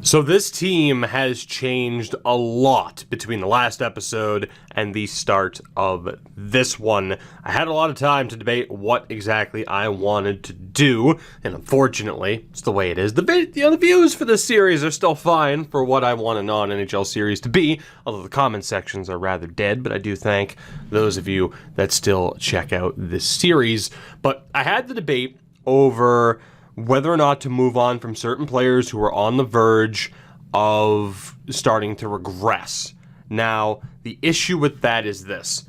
So this team has changed a lot between the last episode and the start of this one. I had a lot of time to debate what exactly I wanted to do, and unfortunately, it's the way it is. The views for this series are still fine for what I want a non-NHL series to be, although the comment sections are rather dead, but I do thank those of you that still check out this series. But I had the debate over whether or not to move on from certain players who are on the verge of starting to regress. Now, the issue with that is this.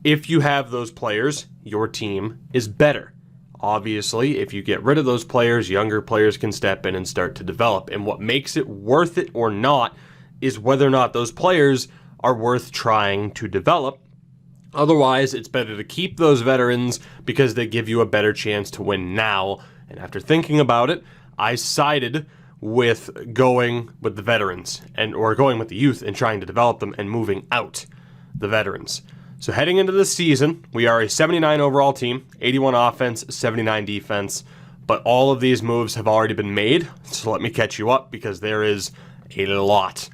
If you have those players, your team is better. Obviously, if you get rid of those players, younger players can step in and start to develop. And what makes it worth it or not is whether or not those players are worth trying to develop. Otherwise, it's better to keep those veterans because they give you a better chance to win now. And after thinking about it, I sided with going with the veterans or going with the youth and trying to develop them and moving out the veterans. So heading into this season, we are a 79 overall team, 81 offense, 79 defense, but all of these moves have already been made. So let me catch you up because there is a lot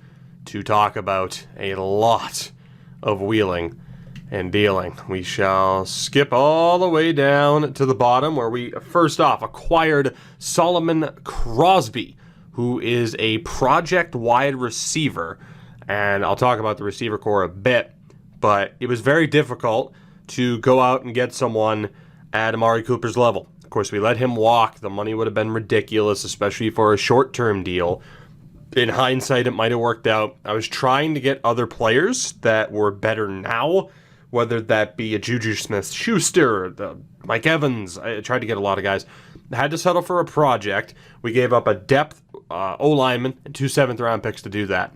to talk about, a lot of wheeling and dealing. We shall skip all the way down to the bottom where we first off acquired Solomon Crosby, who is a project wide receiver. And I'll talk about the receiver core a bit, but it was very difficult to go out and get someone at Amari Cooper's level. Of course, we let him walk. The money would have been ridiculous, especially for a short-term deal. In hindsight, it might have worked out. I was trying to get other players that were better now, whether that be a Juju Smith-Schuster, Mike Evans. I tried to get a lot of guys. I had to settle for a project. We gave up a depth O-lineman and 2 7th-round picks to do that.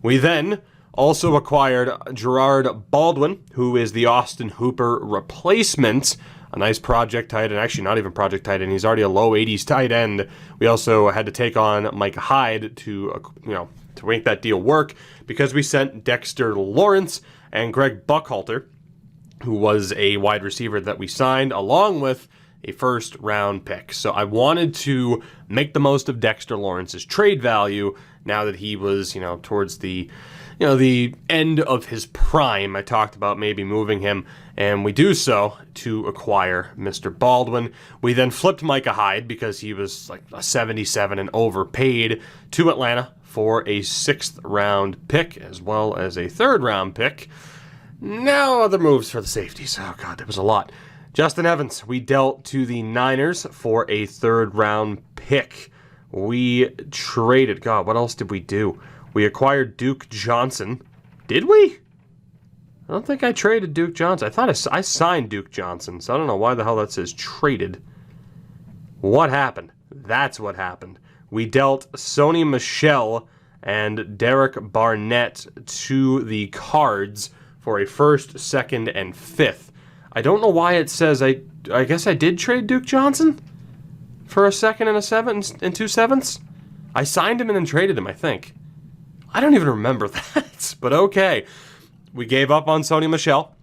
We then also acquired Gerard Baldwin, who is the Austin Hooper replacement, a nice project tight end. Actually, not even project tight end. He's already a low 80s tight end. We also had to take on Mike Hyde to make that deal work because we sent Dexter Lawrence and Greg Buckhalter, who was a wide receiver that we signed, along with a first-round pick. So I wanted to make the most of Dexter Lawrence's trade value now that he was, towards the end of his prime. I talked about maybe moving him, and we do so to acquire Mr. Baldwin. We then flipped Micah Hyde because he was like a 77 and overpaid to Atlanta for a 6th-round pick as well as a 3rd-round pick. Now other moves for the safeties. Oh, God, there was a lot. Justin Evans, we dealt to the Niners for a 3rd-round pick. We traded. God, what else did we do? We acquired Duke Johnson. Did we? I don't think I traded Duke Johnson. I thought I signed Duke Johnson, so I don't know why the hell that says traded. What happened? That's what happened. We dealt Sony Michel and Derek Barnett to the Cards for a 1st, 2nd, and 5th. I don't know why it says I guess I did trade Duke Johnson for a 2nd and a 7th and 2 7ths. I signed him and then traded him, I think. I don't even remember that, but okay. We gave up on Sony Michel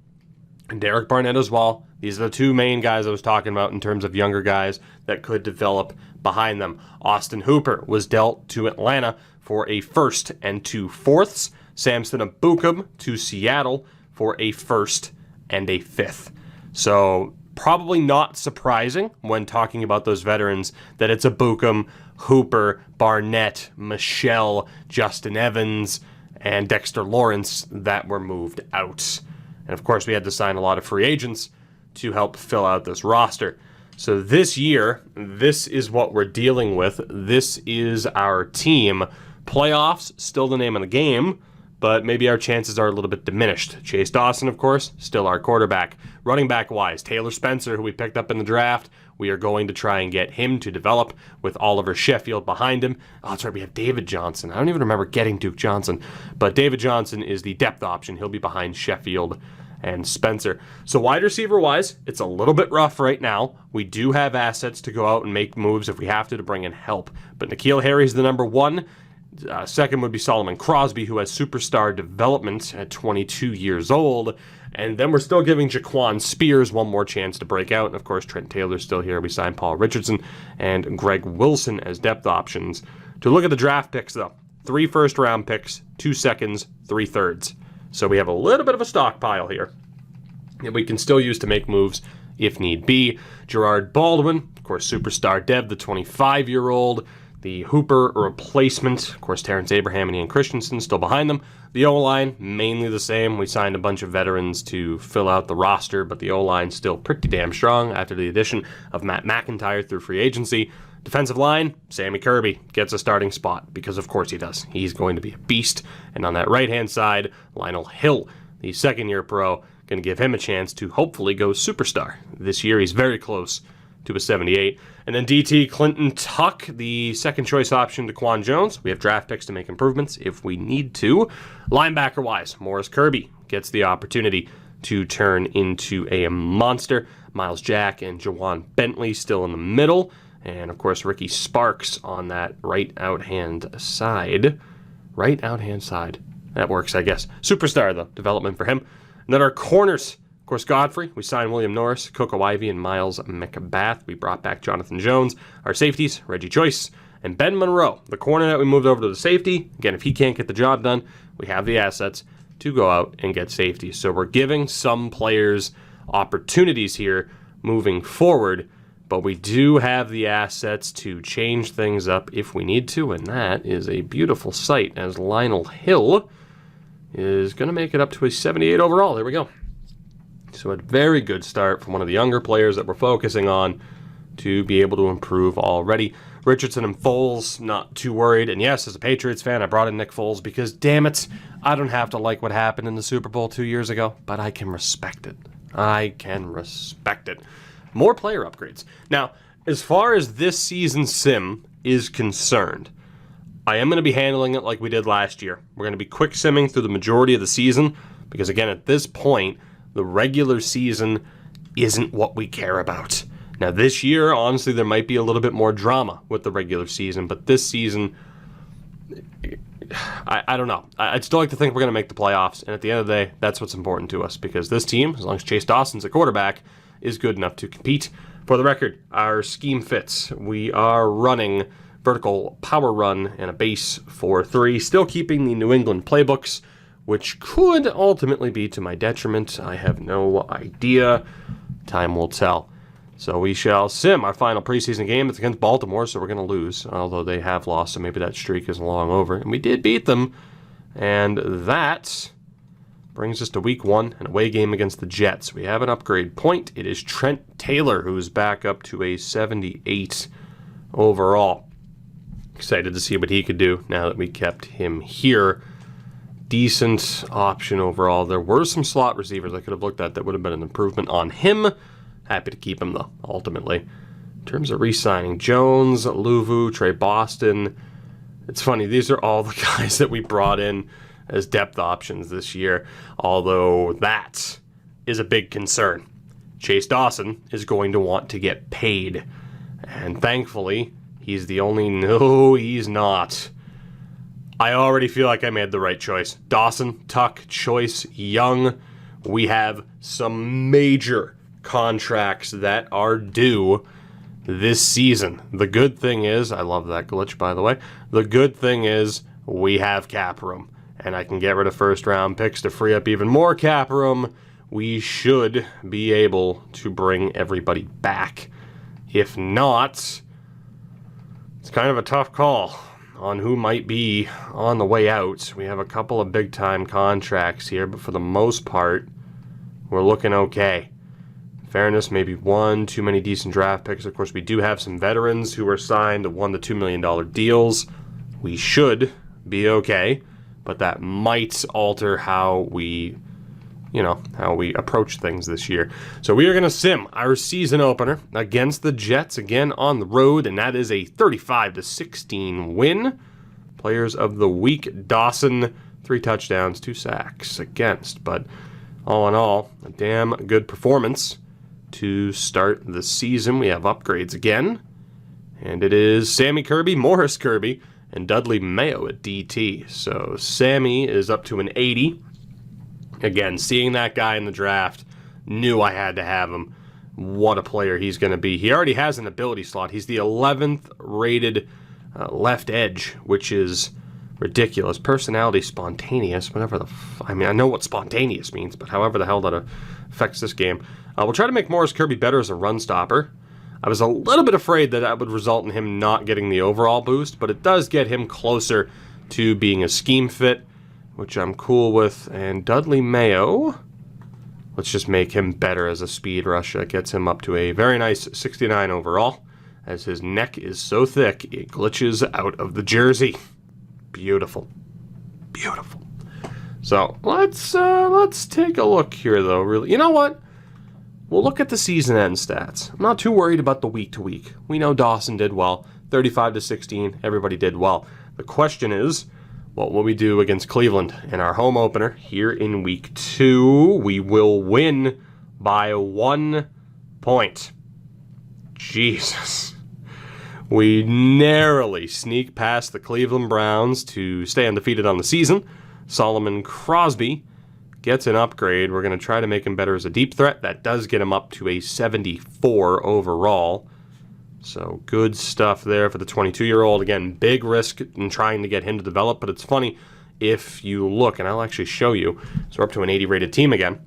and Derek Barnett as well. These are the 2 main guys I was talking about in terms of younger guys that could develop behind them. Austin Hooper was dealt to Atlanta for a 1st and 2 4ths. Samson Ebukam to Seattle for a 1st and a 5th. So probably not surprising when talking about those veterans that it's Ebukam, Hooper, Barnett, Michel, Justin Evans, and Dexter Lawrence that were moved out. And of course, we had to sign a lot of free agents to help fill out this roster. So this year, this is what we're dealing with. This is our team. Playoffs, still the name of the game, but maybe our chances are a little bit diminished. Chase Dawson, of course, still our quarterback. Running back-wise, Taylor Spencer, who we picked up in the draft, we are going to try and get him to develop with Oliver Sheffield behind him. Oh, that's right, we have David Johnson. I don't even remember getting Duke Johnson, but David Johnson is the depth option. He'll be behind Sheffield and Spencer. So wide receiver-wise, it's a little bit rough right now. We do have assets to go out and make moves if we have to bring in help. But N'Keal Harry's the number 1. Second would be Solomon Crosby, who has superstar development at 22 years old. And then we're still giving Jaquan Spears one more chance to break out. And, of course, Trent Taylor's still here. We signed Paul Richardson and Greg Wilson as depth options. To look at the draft picks, though, 3 first-round picks, 2 seconds, 3 thirds. So we have a little bit of a stockpile here that we can still use to make moves if need be. Gerard Baldwin, of course, superstar Dev, the 25-year-old. The Hooper replacement, of course, Terrence Abraham and Ian Christensen still behind them. The O-line, mainly the same. We signed a bunch of veterans to fill out the roster, but the O-line still pretty damn strong after the addition of Matt McIntyre through free agency. Defensive line, Sammy Kirby gets a starting spot, because of course he does. He's going to be a beast. And on that right-hand side, Lionel Hill, the second-year pro, going to give him a chance to hopefully go superstar. This year he's very close to a 78. And then DT Clinton Tuck, the second choice option to Quan Jones. We have draft picks to make improvements if we need to. Linebacker-wise, Morris Kirby gets the opportunity to turn into a monster. Miles Jack and Jawan Bentley still in the middle. And, of course, Ricky Sparks on that right out-hand side. Right out-hand side. That works, I guess. Superstar, though. Development for him. And then our corners. Of course, Godfrey. We signed William Norris, Coco Ivey, and Miles McBath. We brought back Jonathan Jones. Our safeties, Reggie Joyce and Ben Monroe. The corner that we moved over to the safety. Again, if he can't get the job done, we have the assets to go out and get safety. So we're giving some players opportunities here moving forward, but we do have the assets to change things up if we need to, and that is a beautiful sight as Lionel Hill is going to make it up to a 78 overall. There we go. So a very good start from one of the younger players that we're focusing on to be able to improve already. Richardson and Foles, not too worried. And yes, as a Patriots fan, I brought in Nick Foles because, damn it, I don't have to like what happened in the Super Bowl 2 years ago, but I can respect it. I can respect it. More player upgrades. Now, as far as this season's sim is concerned, I am going to be handling it like we did last year. We're going to be quick simming through the majority of the season because, again, at this point, the regular season isn't what we care about. Now, this year, honestly, there might be a little bit more drama with the regular season, but this season, I don't know. I'd still like to think we're going to make the playoffs, and at the end of the day, that's what's important to us because this team, as long as Chase Dawson's a quarterback, is good enough to compete. For the record, our scheme fits. We are running vertical power run and a base 4-3, still keeping the New England playbooks, which could ultimately be to my detriment. I have no idea. Time will tell. So we shall sim our final preseason game. It's against Baltimore, so we're going to lose, although they have lost, so maybe that streak is long over. And we did beat them, and that brings us to week 1, an away game against the Jets. We have an upgrade point. It is Trent Taylor, who's back up to a 78 overall. Excited to see what he could do now that we kept him here. Decent option overall. There were some slot receivers I could have looked at that would have been an improvement on him. Happy to keep him, though, ultimately. In terms of re-signing, Jones, Luvu, Trey Boston. It's funny, these are all the guys that we brought in as depth options this year, although that is a big concern. Chase Dawson is going to want to get paid, and thankfully, he's the only... No, he's not. I already feel like I made the right choice. Dawson, Tuck, Choice, Young. We have some major contracts that are due this season. The good thing is, I love that glitch, by the way. The good thing is we have cap room, and I can get rid of first-round picks to free up even more cap room. We should be able to bring everybody back. If not, it's kind of a tough call on who might be on the way out. We have a couple of big-time contracts here, but for the most part, we're looking okay. Fairness, maybe one too many decent draft picks. Of course, we do have some veterans who are signed to $1 to $2 million deals. We should be okay, but that might alter how we approach things this year. So we are going to sim our season opener against the Jets again on the road, and that is a 35-16 win. Players of the week, Dawson, 3 touchdowns, 2 sacks against, but all in all, a damn good performance to start the season. We have upgrades again, and it is Sammy Kirby, Morris Kirby, and Dudley Mayo at DT. So Sammy is up to an 80. Again, seeing that guy in the draft, knew I had to have him. What a player he's going to be. He already has an ability slot. He's the 11th rated left edge, which is ridiculous. Personality spontaneous, whatever the I mean, I know what spontaneous means, but however the hell that affects this game. We'll try to make Morris Kirby better as a run stopper. I was a little bit afraid that that would result in him not getting the overall boost, but it does get him closer to being a scheme fit, which I'm cool with. And Dudley Mayo, let's just make him better as a speed rush. That gets him up to a very nice 69 overall, as his neck is so thick it glitches out of the jersey. Beautiful. Beautiful. So let's take a look here, though. Really, you know what? We'll look at the season end stats. I'm not too worried about the week to week. We know Dawson did well, 35-16. Everybody did well. The question is, what will we do against Cleveland in our home opener here in week 2? We will win by 1 point. Jesus. We narrowly sneak past the Cleveland Browns to stay undefeated on the season. Solomon Crosby gets an upgrade. We're going to try to make him better as a deep threat. That does get him up to a 74 overall. So good stuff there for the 22-year-old. Again, big risk in trying to get him to develop, but it's funny if you look, and I'll actually show you. So we're up to an 80 rated team again.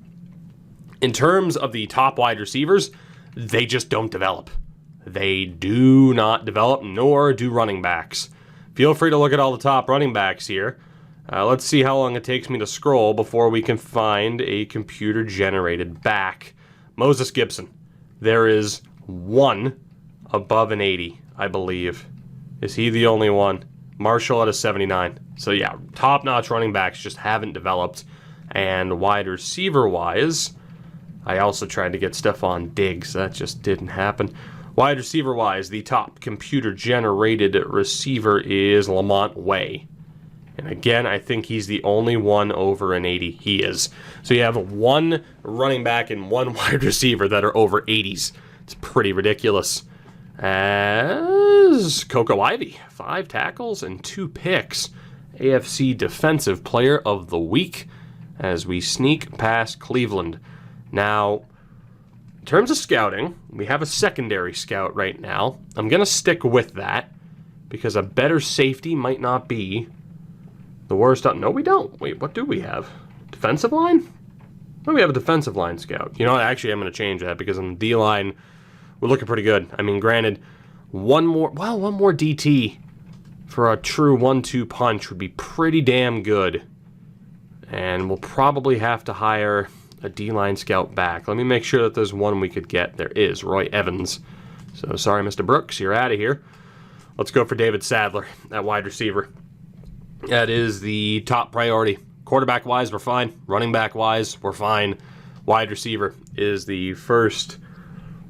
In terms of the top wide receivers, they just don't develop. They do not develop, nor do running backs. Feel free to look at all the top running backs here. Let's see how long it takes me to scroll before we can find a computer-generated back. Moses Gibson. There is one above an 80, I believe. Is he the only one? Marshall at a 79. So yeah, top-notch running backs just haven't developed. And wide receiver-wise, I also tried to get Stephon Diggs. That just didn't happen. Wide receiver-wise, the top computer-generated receiver is Lamont Way. And again, I think he's the only one over an 80. He is. So you have one running back and one wide receiver that are over 80s. It's pretty ridiculous. As Coco Ivy, 5 tackles and 2 picks. AFC Defensive Player of the Week as we sneak past Cleveland. Now, in terms of scouting, we have a secondary scout right now. I'm going to stick with that because a better safety might not be the worst. No, we don't. Wait, what do we have? Defensive line? Oh, we have a defensive line scout. You know what? Actually, I'm going to change that because on the D-line, we're looking pretty good. I mean, granted, one more DT for a true 1-2 punch would be pretty damn good. And we'll probably have to hire a D-line scout back. Let me make sure that there's one we could get. There is, Roy Evans. So, sorry, Mr. Brooks, you're out of here. Let's go for David Sadler at wide receiver. That is the top priority. Quarterback-wise, we're fine. Running back-wise, we're fine. Wide receiver is the first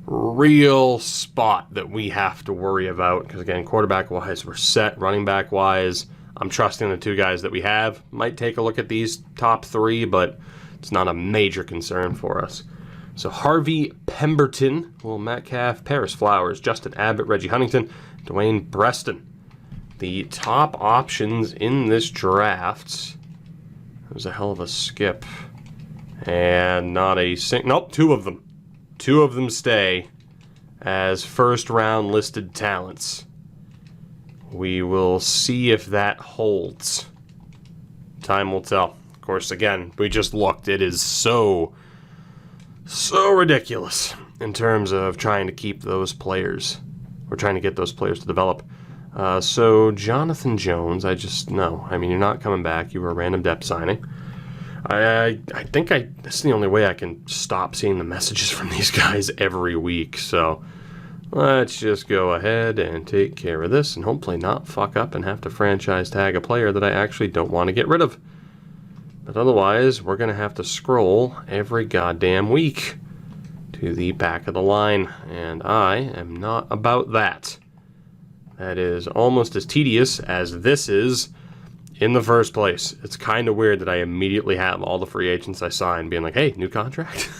real spot that we have to worry about. Because, again, quarterback-wise, we're set. Running back-wise, I'm trusting the 2 guys that we have. Might take a look at these top 3, but it's not a major concern for us. So Harvey Pemberton, Will Metcalf, Paris Flowers, Justin Abbott, Reggie Huntington, Dwayne Breston. The top options in this draft. It was a hell of a skip. And not a nope, 2 of them. 2 of them stay as first round listed talents. We will see if that holds. Time will tell. Of course, again, we just looked. It is so ridiculous in terms of trying to keep those players. We're trying to get those players to develop. So, Jonathan Jones, no. I mean, you're not coming back. You were a random depth signing. I think this is the only way I can stop seeing the messages from these guys every week. So, let's just go ahead and take care of this and hopefully not fuck up and have to franchise tag a player that I actually don't want to get rid of. But otherwise, we're going to have to scroll every goddamn week to the back of the line, and I am not about that. That is almost as tedious as this is in the first place. It's kind of weird that I immediately have all the free agents I signed being like, hey, new contract.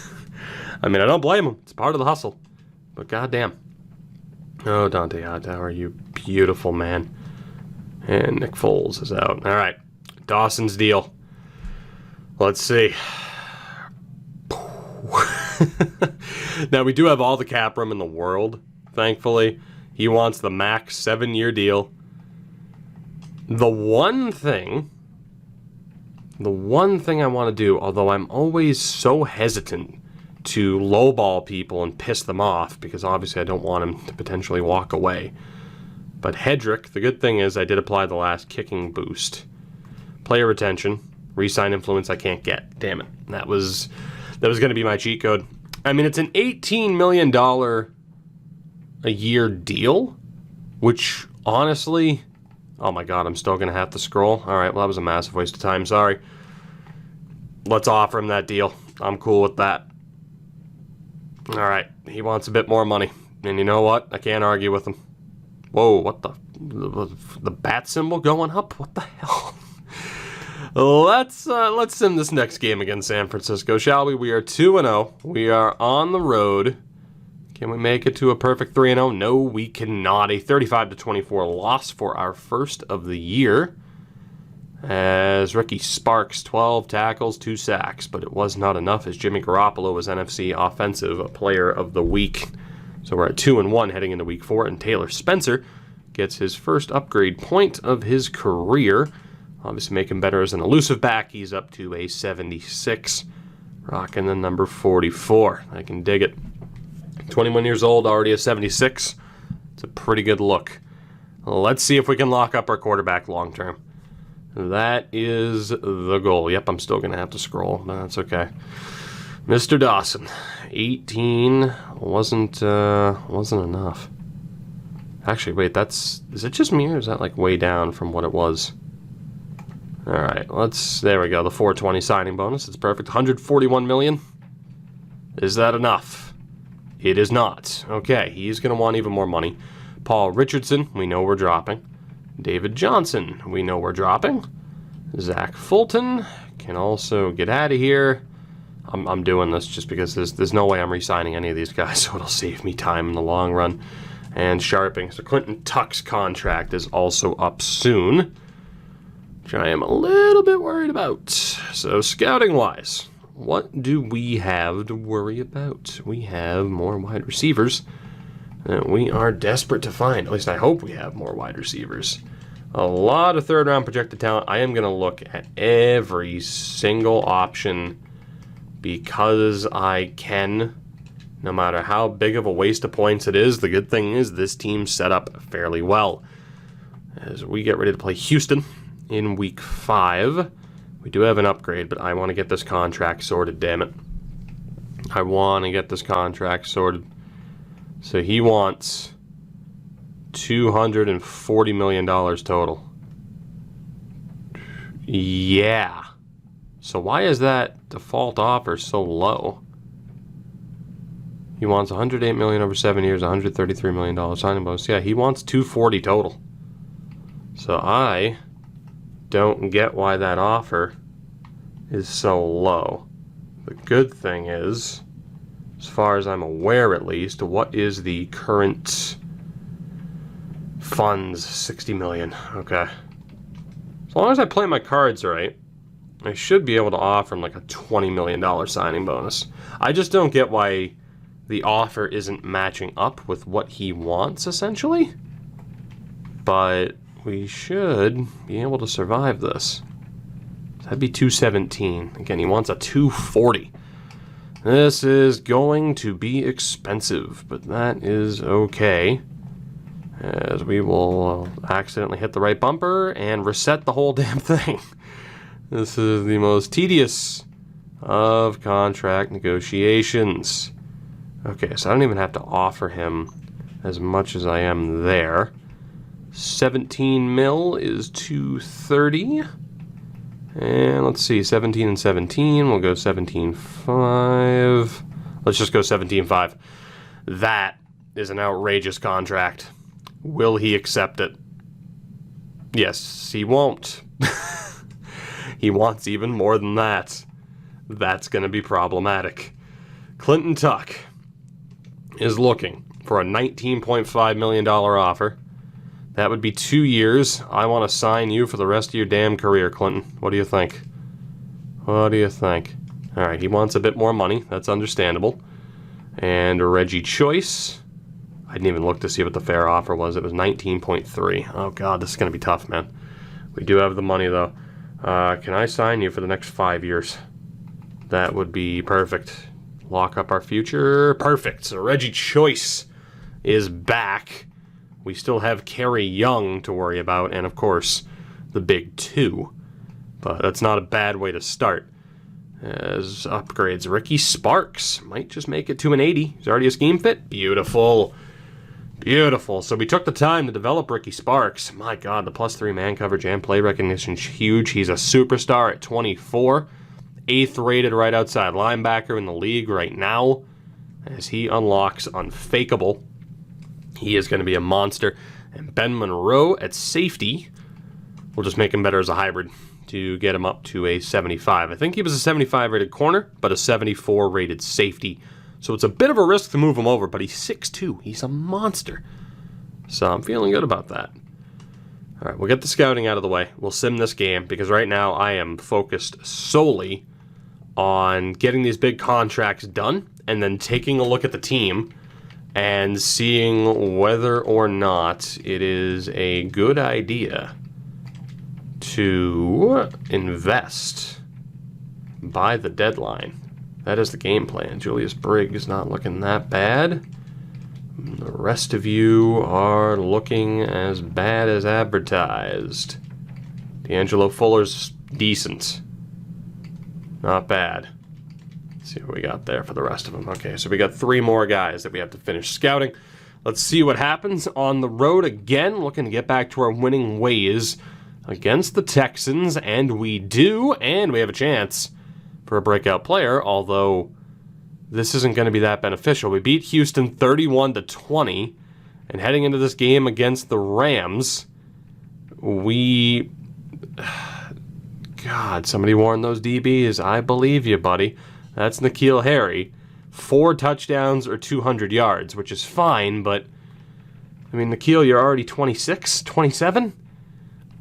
I mean, I don't blame them. It's part of the hustle. But goddamn. Oh, Dante Hightower, you beautiful man. And Nick Foles is out. All right. Dawson's deal. Let's see. Now, we do have all the cap room in the world, thankfully. He wants the max 7-year deal. The one thing I want to do, although I'm always so hesitant to lowball people and piss them off, because obviously I don't want them to potentially walk away. But Hedrick, the good thing is I did apply the last kicking boost. Player retention, re-sign influence I can't get. Damn it. That was going to be my cheat code. I mean, it's an $18 million a year deal, which honestly, oh my god, I'm still going to have to scroll. All right, well, that was a massive waste of time. Sorry. Let's offer him that deal. I'm cool with that. All right, he wants a bit more money. And you know what? I can't argue with him. Whoa, what the bat symbol going up? What the hell? Let's sim this next game against San Francisco, shall we? We are 2-0. We are on the road. Can we make it to a perfect 3-0? No, we cannot. A 35-24 loss for our first of the year. As Ricky Sparks, 12 tackles, 2 sacks, but it was not enough as Jimmy Garoppolo was NFC Offensive Player of the Week. So we're at 2-1 heading into Week 4, and Taylor Spencer gets his first upgrade point of his career. Obviously make him better as an elusive back. He's up to a 76, rocking the number 44. I can dig it. 21 years old, already a 76. It's a pretty good look. Let's see if we can lock up our quarterback long term. That is the goal. Yep, I'm still going to have to scroll, but that's okay. Mr. Dawson, 18 wasn't enough. Actually, wait, is it just me or is that like way down from what it was? All right, there we go, the 420 signing bonus. It's perfect. 141 million. Is that enough? It is not. Okay, he's going to want even more money. Paul Richardson, we know we're dropping. David Johnson, we know we're dropping. Zach Fulton can also get out of here. I'm doing this just because there's no way I'm re-signing any of these guys, so it'll save me time in the long run. And Sharping. So Clinton Tuck's contract is also up soon, which I am a little bit worried about. So scouting-wise, what do we have to worry about? We have more wide receivers that we are desperate to find. At least I hope we have more wide receivers. A lot of third-round projected talent. I am going to look at every single option because I can, no matter how big of a waste of points it is. The good thing is this team's set up fairly well. As we get ready to play Houston in Week 5, we do have an upgrade, but I want to get this contract sorted, damn it. I want to get this contract sorted. So he wants $240 million total. Yeah. So why is that default offer so low? He wants $108 million over 7 years, $133 million signing bonus. Yeah, he wants $240 total. So I don't get why that offer is so low. The good thing is, as far as I'm aware at least, what is the current funds? 60 million. Okay. As long as I play my cards right, I should be able to offer him like a $20 million signing bonus. I just don't get why the offer isn't matching up with what he wants, essentially. But we should be able to survive this. That'd be 217. Again, he wants a 240. This is going to be expensive, but that is okay, as we will accidentally hit the right bumper and reset the whole damn thing. This is the most tedious of contract negotiations. Okay, so I don't even have to offer him as much as I am there. 17 mil is 230. And let's see, 17 and 17. We'll go 17.5. Let's just go 17.5. That is an outrageous contract. Will he accept it? Yes, he won't. He wants even more than that. That's going to be problematic. Clinton Tuck is looking for a $19.5 million offer. That would be 2 years. I want to sign you for the rest of your damn career, Clinton. What do you think? What do you think? All right, he wants a bit more money. That's understandable. And Reggie Choice. I didn't even look to see what the fair offer was. It was 19.3. Oh, God, this is going to be tough, man. We do have the money, though. Can I sign you for the next 5 years? That would be perfect. Lock up our future. Perfect. So Reggie Choice is back. We still have Kerry Young to worry about, and of course, the big two. But that's not a bad way to start. As upgrades, Ricky Sparks might just make it to an 80. He's already a scheme fit. Beautiful. Beautiful. So we took the time to develop Ricky Sparks. My God, the +3 man coverage and play recognition is huge. He's a superstar at 24. 8th rated right outside linebacker in the league right now. As he unlocks Unfakeable, he is going to be a monster. And Ben Monroe at safety, we'll just make him better as a hybrid to get him up to a 75. I think he was a 75 rated corner, but a 74 rated safety. So it's a bit of a risk to move him over, but he's 6'2". He's a monster. So I'm feeling good about that. All right, we'll get the scouting out of the way. We'll sim this game because right now I am focused solely on getting these big contracts done and then taking a look at the team and seeing whether or not it is a good idea to invest by the deadline. That is the game plan. Julius Briggs not looking that bad. The rest of you are looking as bad as advertised. D'Angelo Fuller's decent. Not bad. Let's see what we got there for the rest of them. Okay, so we got 3 more guys that we have to finish scouting. Let's see what happens on the road again. Looking to get back to our winning ways against the Texans, and we do, and we have a chance for a breakout player, although this isn't going to be that beneficial. We beat Houston 31-20, and heading into this game against the Rams, God, somebody warned those DBs. I believe you, buddy. That's N'Keal Harry. 4 touchdowns or 200 yards, which is fine, but, I mean, N'Keal, you're already 26, 27?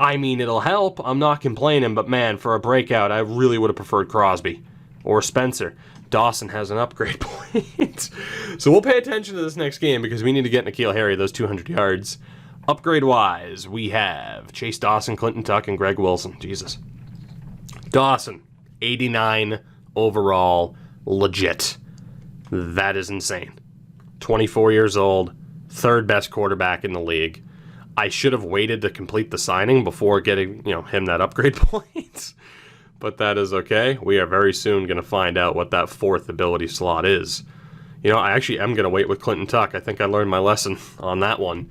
I mean, it'll help. I'm not complaining, but man, for a breakout, I really would have preferred Crosby or Spencer. Dawson has an upgrade point. So we'll pay attention to this next game because we need to get N'Keal Harry those 200 yards. Upgrade-wise, we have Chase Dawson, Clinton Tuck, and Greg Wilson. Jesus. Dawson, 89 overall, legit. That is insane. 24 years old, 3rd best quarterback in the league. I should have waited to complete the signing before getting, him that upgrade point. But that is okay. We are very soon going to find out what that 4th ability slot is. I actually am going to wait with Clinton Tuck. I think I learned my lesson on that one.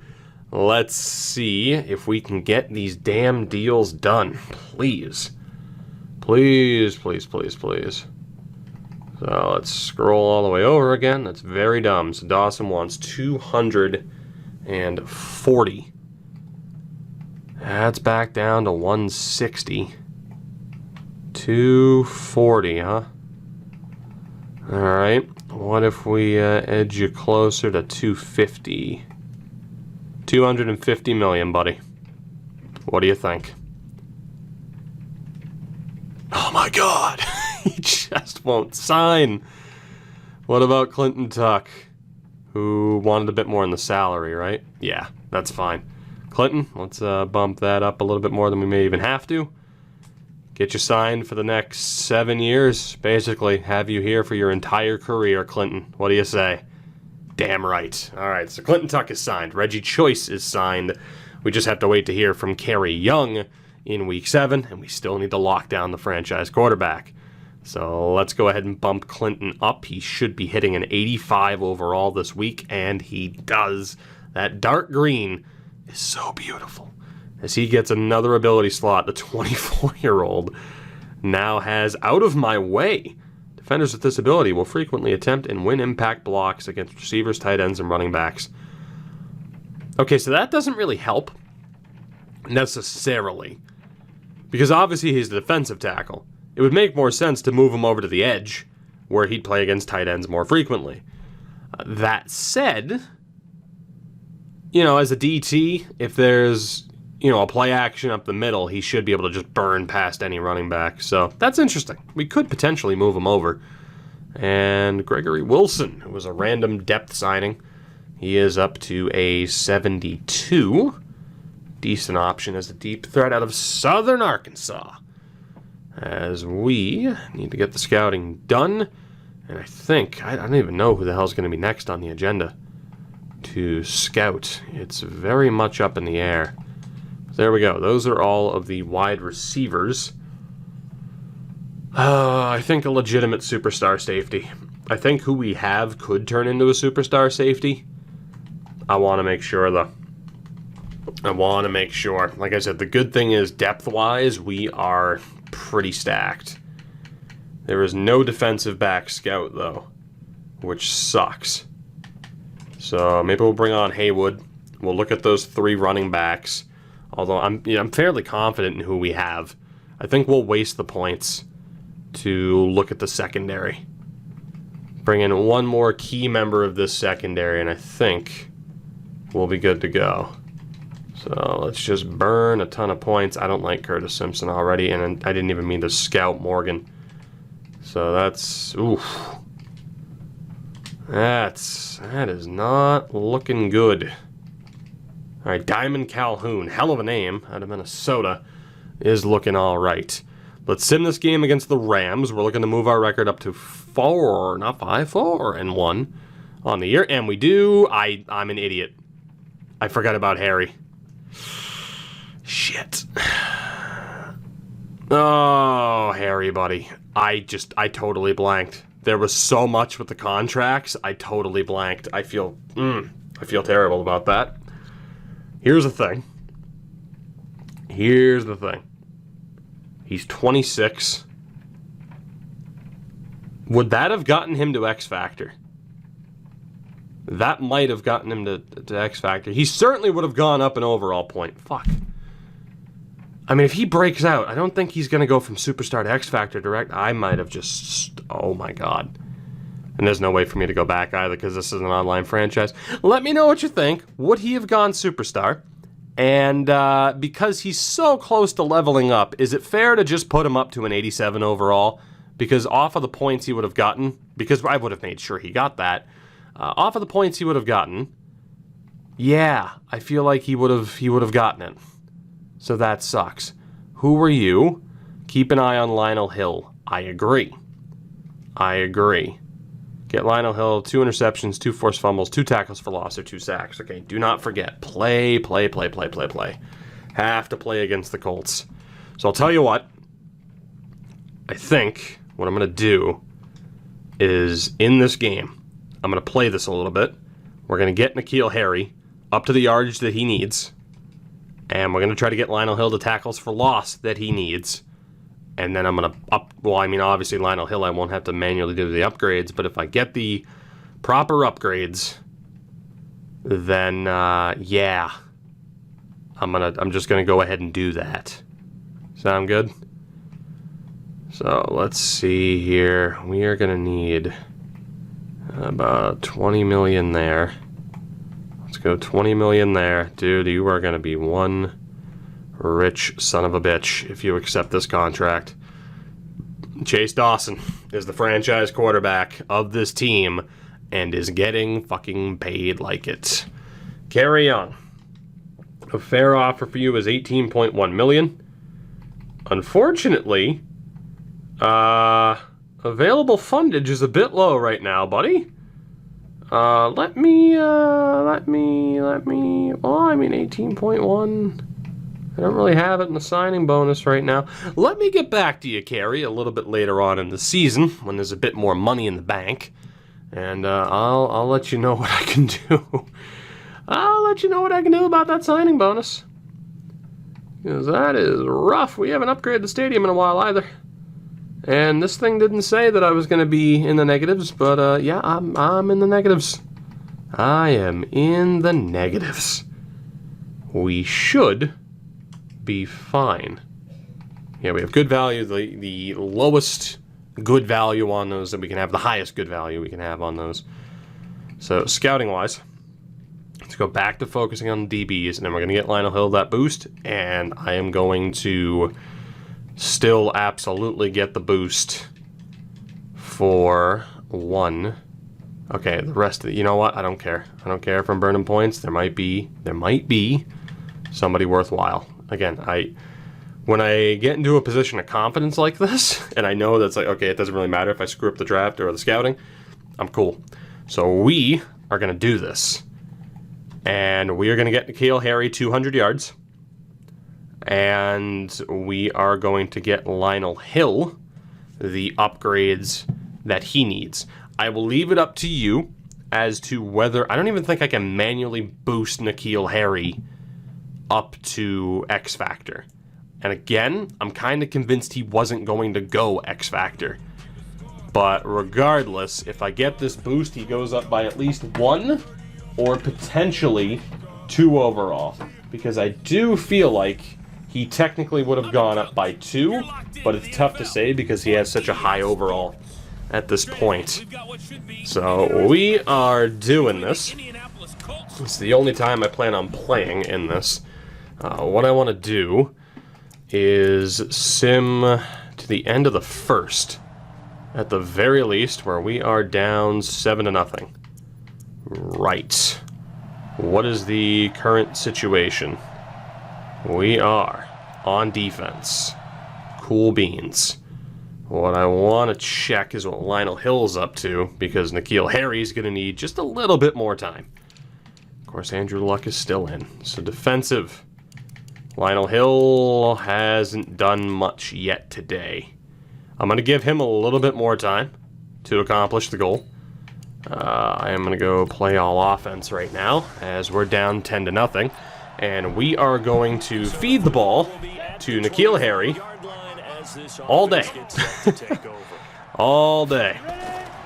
Let's see if we can get these damn deals done. Please. Please, please, please, please. So let's scroll all the way over again. That's very dumb. So Dawson wants 240. That's back down to 160. 240, huh? Alright. What if we edge you closer to 250? 250 million, buddy. What do you think? Oh my God! He just won't sign. What about Clinton Tuck, who wanted a bit more in the salary, right? Yeah, that's fine. Clinton, let's bump that up a little bit more than we may even have to. Get you signed for the next 7 years. Basically, have you here for your entire career, Clinton. What do you say? Damn right. All right, so Clinton Tuck is signed. Reggie Choice is signed. We just have to wait to hear from Kerry Young in Week 7, and we still need to lock down the franchise quarterback. So let's go ahead and bump Clinton up. He should be hitting an 85 overall this week, and he does. That dark green is so beautiful. As he gets another ability slot, the 24-year-old now has Out of My Way. Defenders with this ability will frequently attempt and win impact blocks against receivers, tight ends, and running backs. Okay, so that doesn't really help necessarily, because obviously he's the defensive tackle. It would make more sense to move him over to the edge, where he'd play against tight ends more frequently. That said, as a DT, if there's, a play action up the middle, he should be able to just burn past any running back. So that's interesting. We could potentially move him over. And Gregory Wilson, who was a random depth signing, he is up to a 72. decent option as a deep threat out of Southern Arkansas. As we need to get the scouting done. And I think, I don't even know who the hell's going to be next on the agenda to scout. It's very much up in the air. There we go. Those are all of the wide receivers. I think a legitimate superstar safety. I think who we have could turn into a superstar safety. I want to make sure, though. I want to make sure. Like I said, the good thing is, depth-wise, we are pretty stacked. There is no defensive back scout, though, which sucks. So maybe we'll bring on Haywood. We'll look at those 3 running backs. Although I'm fairly confident in who we have. I think we'll waste the points to look at the secondary. Bring in one more key member of this secondary, and I think we'll be good to go. So let's just burn a ton of points. I don't like Curtis Simpson already, and I didn't even mean to scout Morgan. So that's, oof. That is not looking good. All right, Diamond Calhoun, hell of a name, out of Minnesota, is looking all right. Let's sim this game against the Rams. We're looking to move our record up to 4, not 5, 4-1 on the year, and we do. I'm an idiot. I forgot about Harry. Shit. Oh, Harry, buddy. I totally blanked. There was so much with the contracts. I totally blanked. I feel terrible about that. Here's the thing. He's 26. Would that have gotten him to X Factor? That might have gotten him to X Factor. He certainly would have gone up an overall point. Fuck. I mean, if he breaks out, I don't think he's going to go from Superstar to X Factor direct. I might have just... Oh, my God. And there's no way for me to go back either because this is an online franchise. Let me know what you think. Would he have gone Superstar? And because he's so close to leveling up, is it fair to just put him up to an 87 overall? Because off of the points he would have gotten, because I would have made sure he got that, off of the points he would have gotten, yeah, I feel like he would have gotten it. So that sucks. Who are you? Keep an eye on Lionel Hill. I agree. Get Lionel Hill 2 interceptions, 2 forced fumbles, 2 tackles for loss, or 2 sacks. Okay, do not forget. Play. Have to play against the Colts. So I'll tell you what. I think what I'm going to do is, in this game, I'm going to play this a little bit. We're going to get N'Keal Harry up to the yardage that he needs. And we're going to try to get Lionel Hill to tackles for loss that he needs. And then I'm going to obviously Lionel Hill I won't have to manually do the upgrades, but if I get the proper upgrades, then, yeah. I'm just going to go ahead and do that. Sound good? So, let's see here. We are going to need about 20 million there. Let's go 20 million there. Dude, you are going to be one rich son of a bitch if you accept this contract. Chase Dawson is the franchise quarterback of this team and is getting fucking paid like it. Carry on. A fair offer for you is 18.1 million. Unfortunately, available fundage is a bit low right now, buddy. Well, I mean 18.1. I don't really have it in the signing bonus right now. Let me get back to you, Carey, a little bit later on in the season when there's a bit more money in the bank. And I'll let you know what I can do. I'll let you know what I can do about that signing bonus. Because that is rough. We haven't upgraded the stadium in a while either. And this thing didn't say that I was going to be in the negatives, but yeah, I'm in the negatives. I am in the negatives. We should be fine. Yeah, we have good value, the lowest good value on those that we can have, the highest good value we can have on those. So, scouting-wise, let's go back to focusing on the DBs, and then we're going to get Lionel Hill that boost, and I am going to still absolutely get the boost for 1. Okay, the rest of it, you know what? I don't care. I don't care if I'm burning points. There might be Somebody worthwhile. Again, when I get into a position of confidence like this, and I know that's like, okay, it doesn't really matter if I screw up the draft or the scouting, I'm cool. So we are going to do this. And we are going to get N'Keal Harry 200 yards. And we are going to get Lionel Hill the upgrades that he needs. I will leave it up to you as to whether... I don't even think I can manually boost N'Keal Harry up to X Factor. And again, I'm kind of convinced he wasn't going to go X Factor. But regardless, if I get this boost, he goes up by at least 1 or potentially 2 overall. Because I do feel like he technically would have gone up by 2, but it's tough to say because he has such a high overall at this point. So we are doing this. It's the only time I plan on playing in this. What I want to do is sim to the end of the first, at the very least, where we are down 7-0. Right. What is the current situation? We are on defense. Cool beans. What I want to check is what Lionel Hill's up to, because N'Keal Harry's going to need just a little bit more time. Of course, Andrew Luck is still in. So defensive. Lionel Hill hasn't done much yet today. I'm going to give him a little bit more time to accomplish the goal. I am going to go play all offense right now, as we're down 10-0. And we are going to feed the ball to N'Keal Harry all day. All day.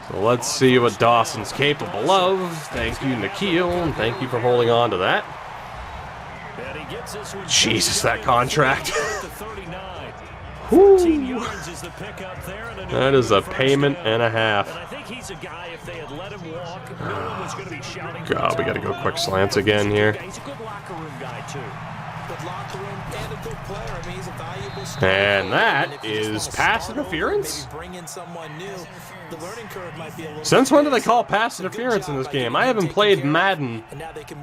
So let's see what Dawson's capable of. Thank you, N'Keal, and thank you for holding on to that. Jesus, that contract. Whew. That is a payment and a half. God, we gotta go quick slants again here. And that is pass interference? Since when do they call pass interference in this game? I haven't played Madden,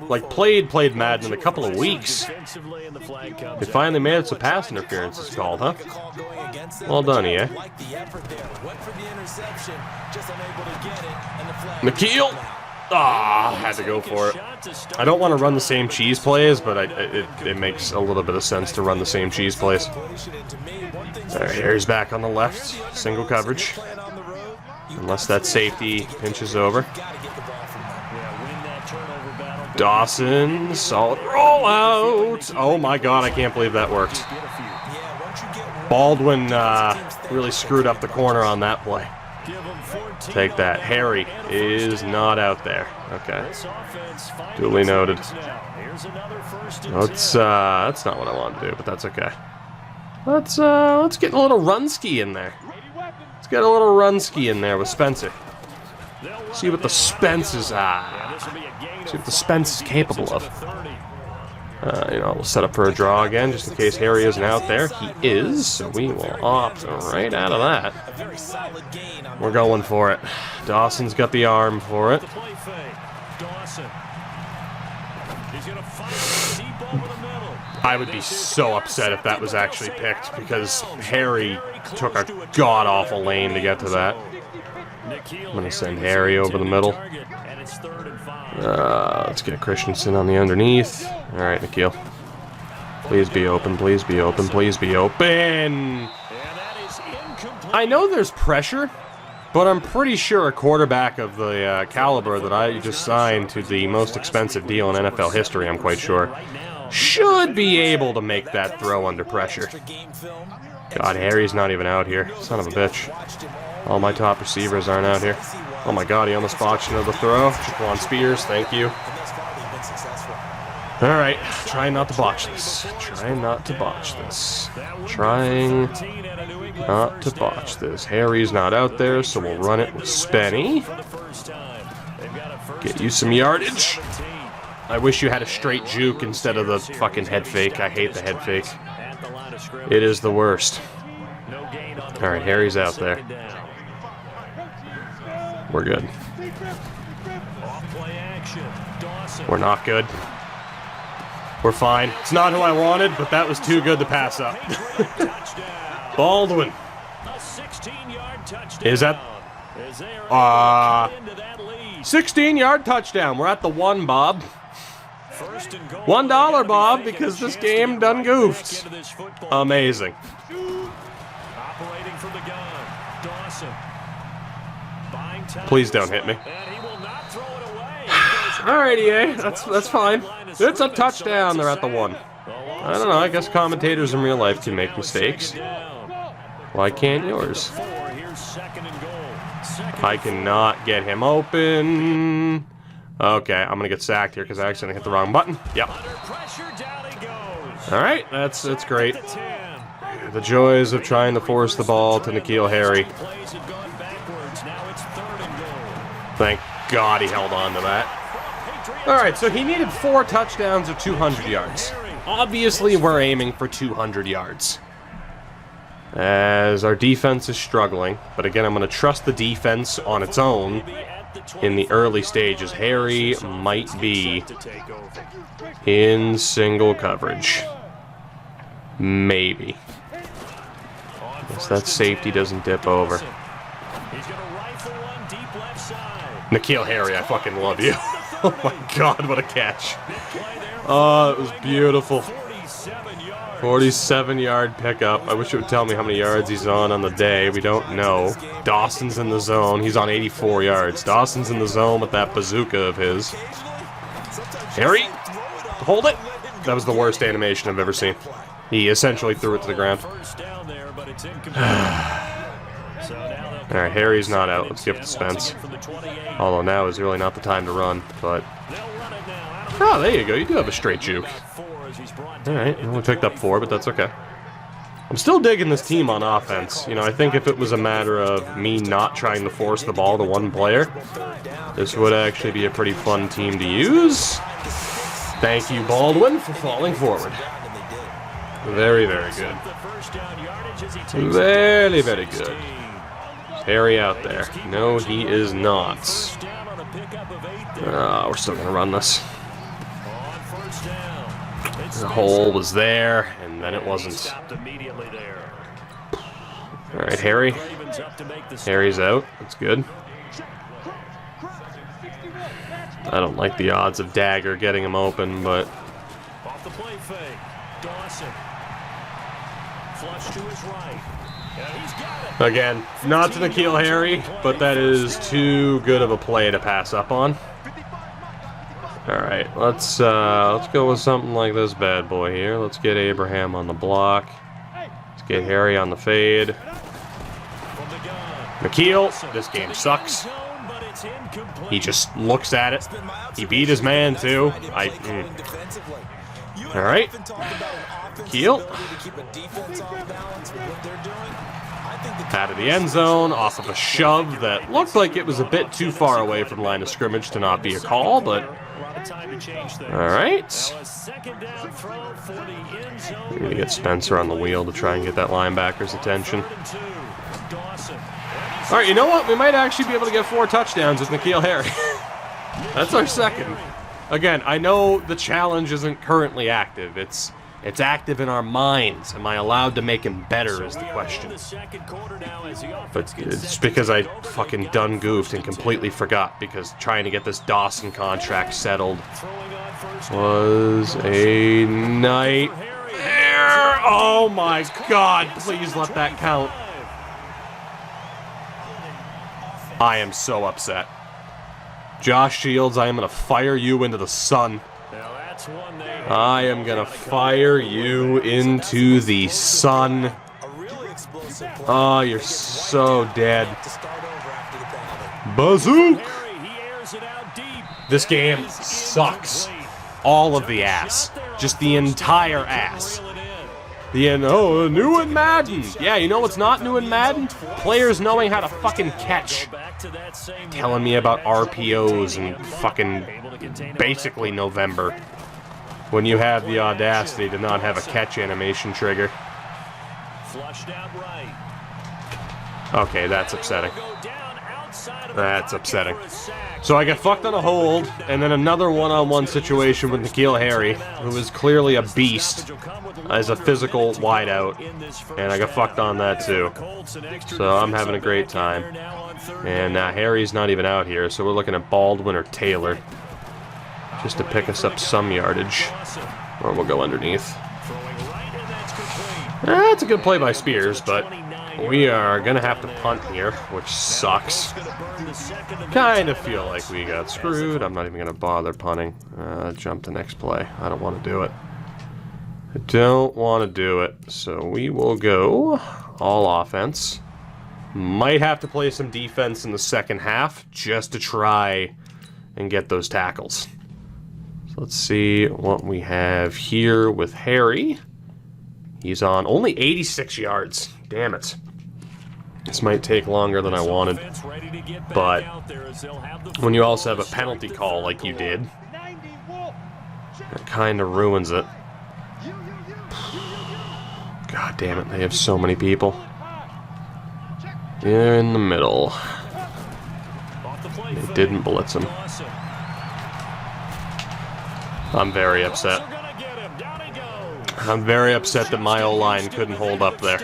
like played Madden in a couple of weeks. They finally made it so pass interference is called, huh? Well done, yeah. N'Keal! Ah, had to go for it. I don't want to run the same cheese plays, but it makes a little bit of sense to run the same cheese plays. Alright, Harry's back on the left. Single coverage. Unless that safety pinches over. Dawson, solid rollout. Oh my god, I can't believe that worked. Baldwin really screwed up the corner on that play. Take that. Harry is not out there. Okay. Duly noted. That's not what I want to do, but that's okay. Let's get a little run-ski in there. Let's get a little run-ski in there with Spencer. See what the Spence is see what the Spence is capable of. We'll set up for a draw again, just in case Harry isn't out there. He is, so we will opt right out of that. We're going for it. Dawson's got the arm for it. I would be so upset if that was actually picked, because Harry took a god-awful lane to get to that. I'm going to send Harry over the middle. Let's get Christensen on the underneath. Alright, N'Keal. Please be open, please be open, please be open! I know there's pressure, but I'm pretty sure a quarterback of the caliber that I just signed to the most expensive deal in NFL history, I'm quite sure, should be able to make that throw under pressure. God, Harry's not even out here. Son of a bitch. All my top receivers aren't out here. Oh my god, he almost botched another throw. Jaquan Spears, thank you. Alright, trying not to botch this. Trying not to botch this. Trying not to botch this. Harry's not out there, so we'll run it with Spenny. Get you some yardage. I wish you had a straight juke instead of the fucking head fake. I hate the head fake. It is the worst. Alright, Harry's out there. We're good. We're not good. We're fine. It's not who I wanted, but that was too good to pass up. Baldwin. Is that... 16-yard touchdown. We're at the 1, Bob. $1, Bob, because this game done goofed. Amazing. Please don't hit me. Alright, EA. That's fine. It's a touchdown. They're at the 1. I don't know. I guess commentators in real life can make mistakes. Why can't yours? I cannot get him open. Okay, I'm gonna get sacked here because I accidentally hit the wrong button. Yep. All right, that's great. The joys of trying to force the ball to N'Keal Harry. Thank God he held on to that. All right, so he needed 4 touchdowns or 200 yards. Obviously, we're aiming for 200 yards. As our defense is struggling, but again, I'm going to trust the defense on its own in the early stages. Harry might be in single coverage. Maybe. Guess that safety doesn't dip over. N'Keal Harry, I fucking love you. Oh my God, what a catch. Oh, it was beautiful. 47-yard pickup. I wish it would tell me how many yards he's on the day. We don't know. Dawson's in the zone. He's on 84 yards. Dawson's in the zone with that bazooka of his. Harry, hold it. That was the worst animation I've ever seen. He essentially threw it to the ground. Alright, Harry's not out. Let's give it to Spence. Although now is really not the time to run, but... Oh, there you go. You do have a straight juke. Alright, only picked up 4, but that's okay. I'm still digging this team on offense. You know, I think if it was a matter of me not trying to force the ball to one player, this would actually be a pretty fun team to use. Thank you, Baldwin, for falling forward. Very, very good. Very, very good. Harry out there. No, he is not. We're still going to run this. The hole was there, and then it wasn't. Alright, Harry. Harry's out. That's good. I don't like the odds of Dagger getting him open, but... Again, not to N'Keal Harry, but that is too good of a play to pass up on. Alright, let's go with something like this bad boy here. Let's get Abraham on the block. Let's get Harry on the fade. N'Keal, this game sucks. He just looks at it. He beat his man too. Alright. N'Keal. Out of the end zone, off of a shove that looked like it was a bit too far away from line of scrimmage to not be a call, but... Alright. We're going to get Spencer on the wheel to try and get that linebacker's attention. Alright, you know what? We might actually be able to get 4 touchdowns with N'Keal Harry. That's our second. Again, I know the challenge isn't currently active. It's active in our minds. Am I allowed to make him better is the question. But it's because I fucking done goofed and completely forgot, because trying to get this Dawson contract settled was a nightmare. Oh my God, please let that count. I am so upset. Josh Shields, I am going to fire you into the sun. I am going to fire you into the sun. Oh, you're so dead. Bazook! This game sucks. All of the ass. Just the entire ass. New in Madden. Yeah, you know what's not new in Madden? Players knowing how to fucking catch. Telling me about RPOs and fucking basically November, when you have the audacity to not have a catch animation trigger. Okay, that's upsetting. That's upsetting. So I get fucked on a hold, and then another one-on-one situation with N'Keal Harry, who is clearly a beast as a physical wideout, and I got fucked on that too. So I'm having a great time. And Harry's not even out here, so we're looking at Baldwin or Taylor, just to pick us up some yardage. Or we'll go underneath. That's a good play by Spears, but we are going to have to punt here, which sucks. Kind of feel like we got screwed. I'm not even going to bother punting. Jump to next play. I don't want to do it. I don't want to do it. So we will go all offense. Might have to play some defense in the second half just to try and get those tackles. So let's see what we have here with Harry. He's on only 86 yards. Damn it. This might take longer than I wanted. But when you also have a penalty call like you did, it kind of ruins it. God damn it, they have so many people. They're in the middle. They didn't blitz him. I'm very upset. I'm very upset that my O-line couldn't hold up there.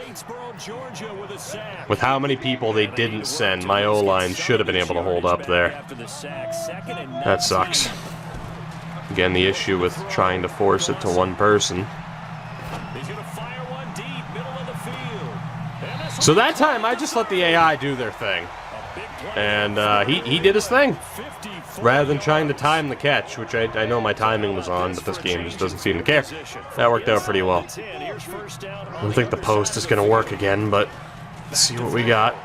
With how many people they didn't send, my O-line should have been able to hold up there. That sucks. Again, the issue with trying to force it to one person. So that time, I just let the AI do their thing. And he did his thing. Rather than trying to time the catch, which I know my timing was on, but this game just doesn't seem to care. That worked out pretty well. I don't think the post is going to work again, but let's see what we got.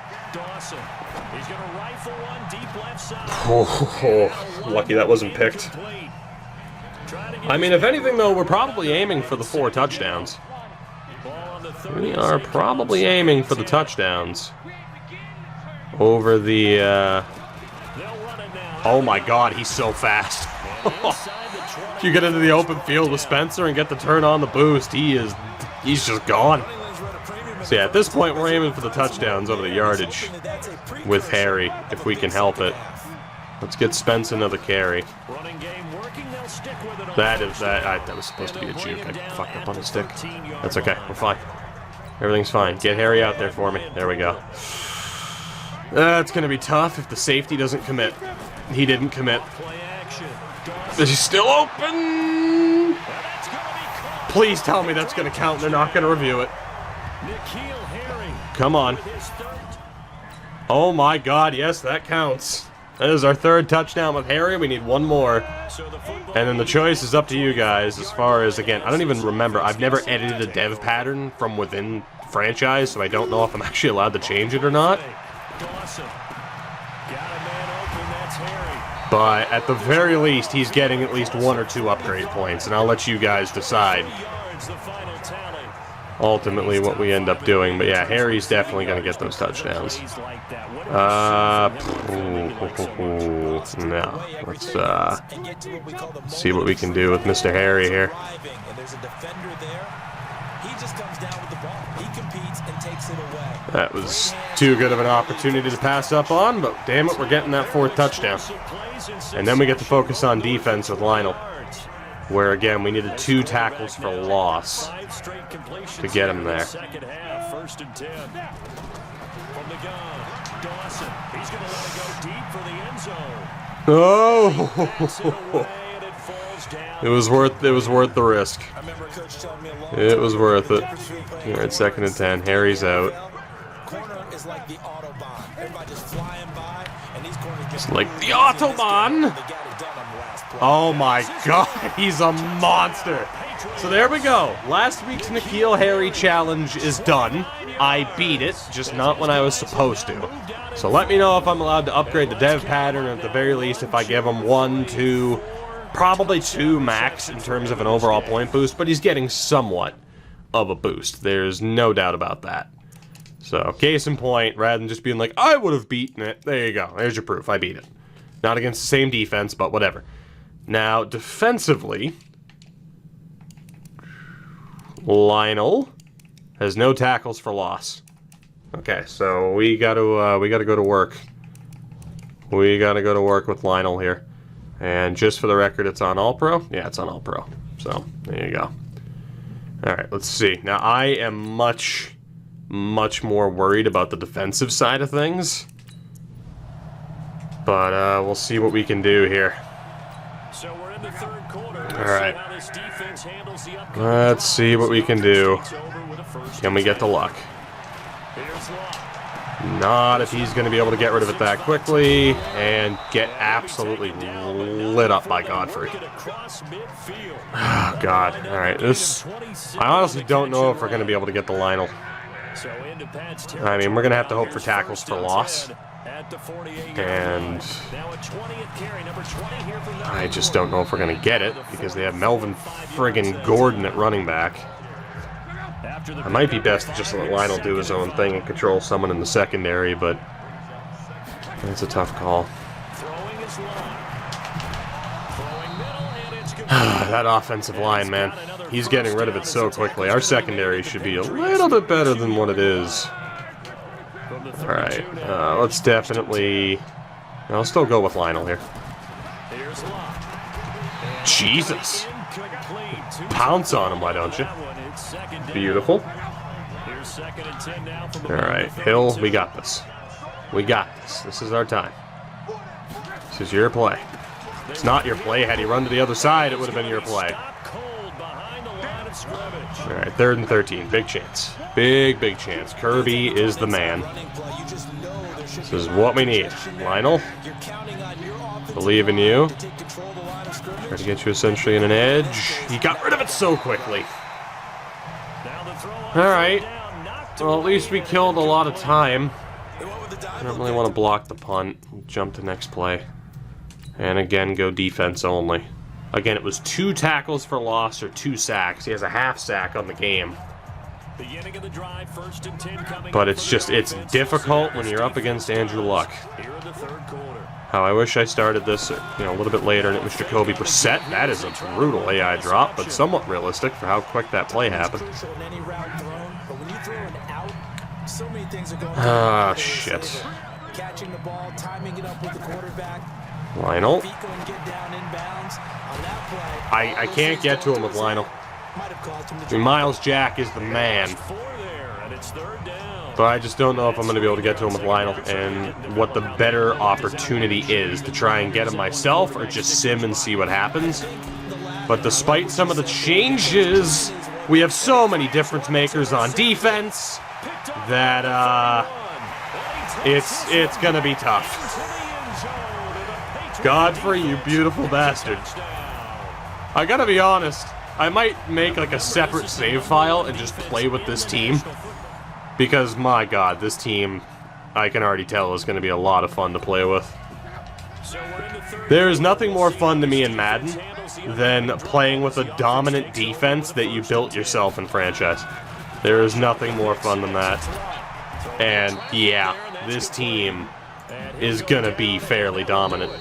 Oh, lucky that wasn't picked. I mean, if anything, though, we're probably aiming for the 4 touchdowns. We are probably aiming for the touchdowns over the... Oh my god, he's so fast. If you get into the open field with Spencer and get the turn on the boost, he's just gone. So yeah, at this point, we're aiming for the touchdowns over the yardage with Harry, if we can help it. Let's get Spence another carry. That was supposed to be a juke. I fucked up on the stick. That's okay, we're fine. Everything's fine. Get Harry out there for me. There we go. That's going to be tough if the safety doesn't commit. He didn't commit. Is he still open? Please tell me that's going to count. They're not going to review it. Come on. Oh my god, yes, that counts. That is our 3rd touchdown with Harry. We need one more. And then the choice is up to you guys as far as, again, I don't even remember. I've never edited a dev pattern from within franchise, so I don't know if I'm actually allowed to change it or not. But at the very least, he's getting at least 1 or 2 upgrade points, and I'll let you guys decide ultimately what we end up doing. But yeah, Harry's definitely going to get those touchdowns. No. Let's see what we can do with Mr. Harry here. That was too good of an opportunity to pass up on, but damn it, we're getting that 4th touchdown. And then we get to focus on defense with Lionel, where again we needed 2 tackles for loss to get him there. Oh! It was worth the risk. It was worth it. We're at 2nd and 10. Harry's out. It's like the Autobahn. Oh my god, he's a monster. So there we go. Last week's N'Keal Harry challenge is done. I beat it, just not when I was supposed to. So let me know if I'm allowed to upgrade the dev pattern, or at the very least if I give him 1, 2, probably 2 max in terms of an overall point boost, but he's getting somewhat of a boost. There's no doubt about that. So, case in point, rather than just being like, I would have beaten it, there you go. There's your proof. I beat it. Not against the same defense, but whatever. Now, defensively, Lionel has no tackles for loss. Okay, so we gotta go to work We got to go to work with Lionel here. And just for the record, it's on All-Pro? Yeah, it's on All-Pro. So, there you go. Alright, let's see. Now, I am much more worried about the defensive side of things. But, we'll see what we can do here. So we're in the third quarter. Alright. Let's see what we can do. Can we get the luck? Not if he's going to be able to get rid of it that quickly and get absolutely lit up by Godfrey. Oh, God. Alright, this... I honestly don't know if we're going to be able to get the Lionel. I mean, we're going to have to hope for tackles for loss. And I just don't know if we're going to get it because they have Melvin friggin' Gordon at running back. I might be best to just let Lionel do his own thing and control someone in the secondary, but it's a tough call. That offensive line, man. He's getting rid of it so quickly. Our secondary should be a little bit better than what it is. Alright, let's definitely... I'll still go with Lionel here. Jesus! Pounce on him, why don't you? Beautiful. Alright, Hill, we got this. We got this. This is our time. This is your play. It's not your play. Had he run to the other side, it would have been your play. Alright, 3rd and 13. Big chance. Big chance. Kirby is the man. This is what we need. Lionel, believe in you. Try to get you essentially in an edge. He got rid of it so quickly. Alright. Well, at least we killed a lot of time. I don't really want to block the punt. Jump to next play. And again, go defense only. Again, it was 2 tackles for loss or 2 sacks. He has a half sack on the game. But it's just, it's difficult when you're up against Andrew Luck. How I wish I started this, a little bit later and it was Jacoby Brissett. That is a brutal AI drop, but somewhat realistic for how quick that play happened. Ah, shit. Lionel. I can't get to him with Lionel. I mean, Miles Jack is the man. But I just don't know if I'm going to be able to get to him with Lionel and what the better opportunity is, to try and get him myself or just sim and see what happens. But despite some of the changes, we have so many difference makers on defense that it's going to be tough. Godfrey, you beautiful bastard. I gotta be honest, I might make like a separate save file and just play with this team. Because, my god, this team, I can already tell, is going to be a lot of fun to play with. There is nothing more fun to me in Madden than playing with a dominant defense that you built yourself in franchise. There is nothing more fun than that. And, yeah, this team is going to be fairly dominant.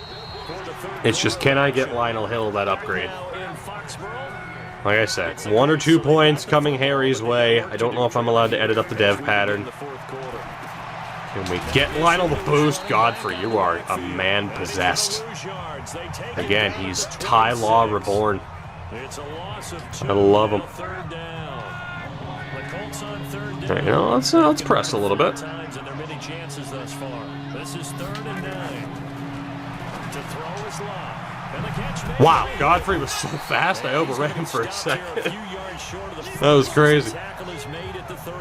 It's just, can I get Lionel Hill that upgrade? Like I said, 1 or 2 points coming Harry's way. I don't know if I'm allowed to edit up the dev pattern. Can we get Lionel the boost? Godfrey, you are a man possessed. Again, he's Ty Law reborn. I love him. Alright, let's press a little bit. Wow, Godfrey was so fast, I overran him for a second. That was crazy.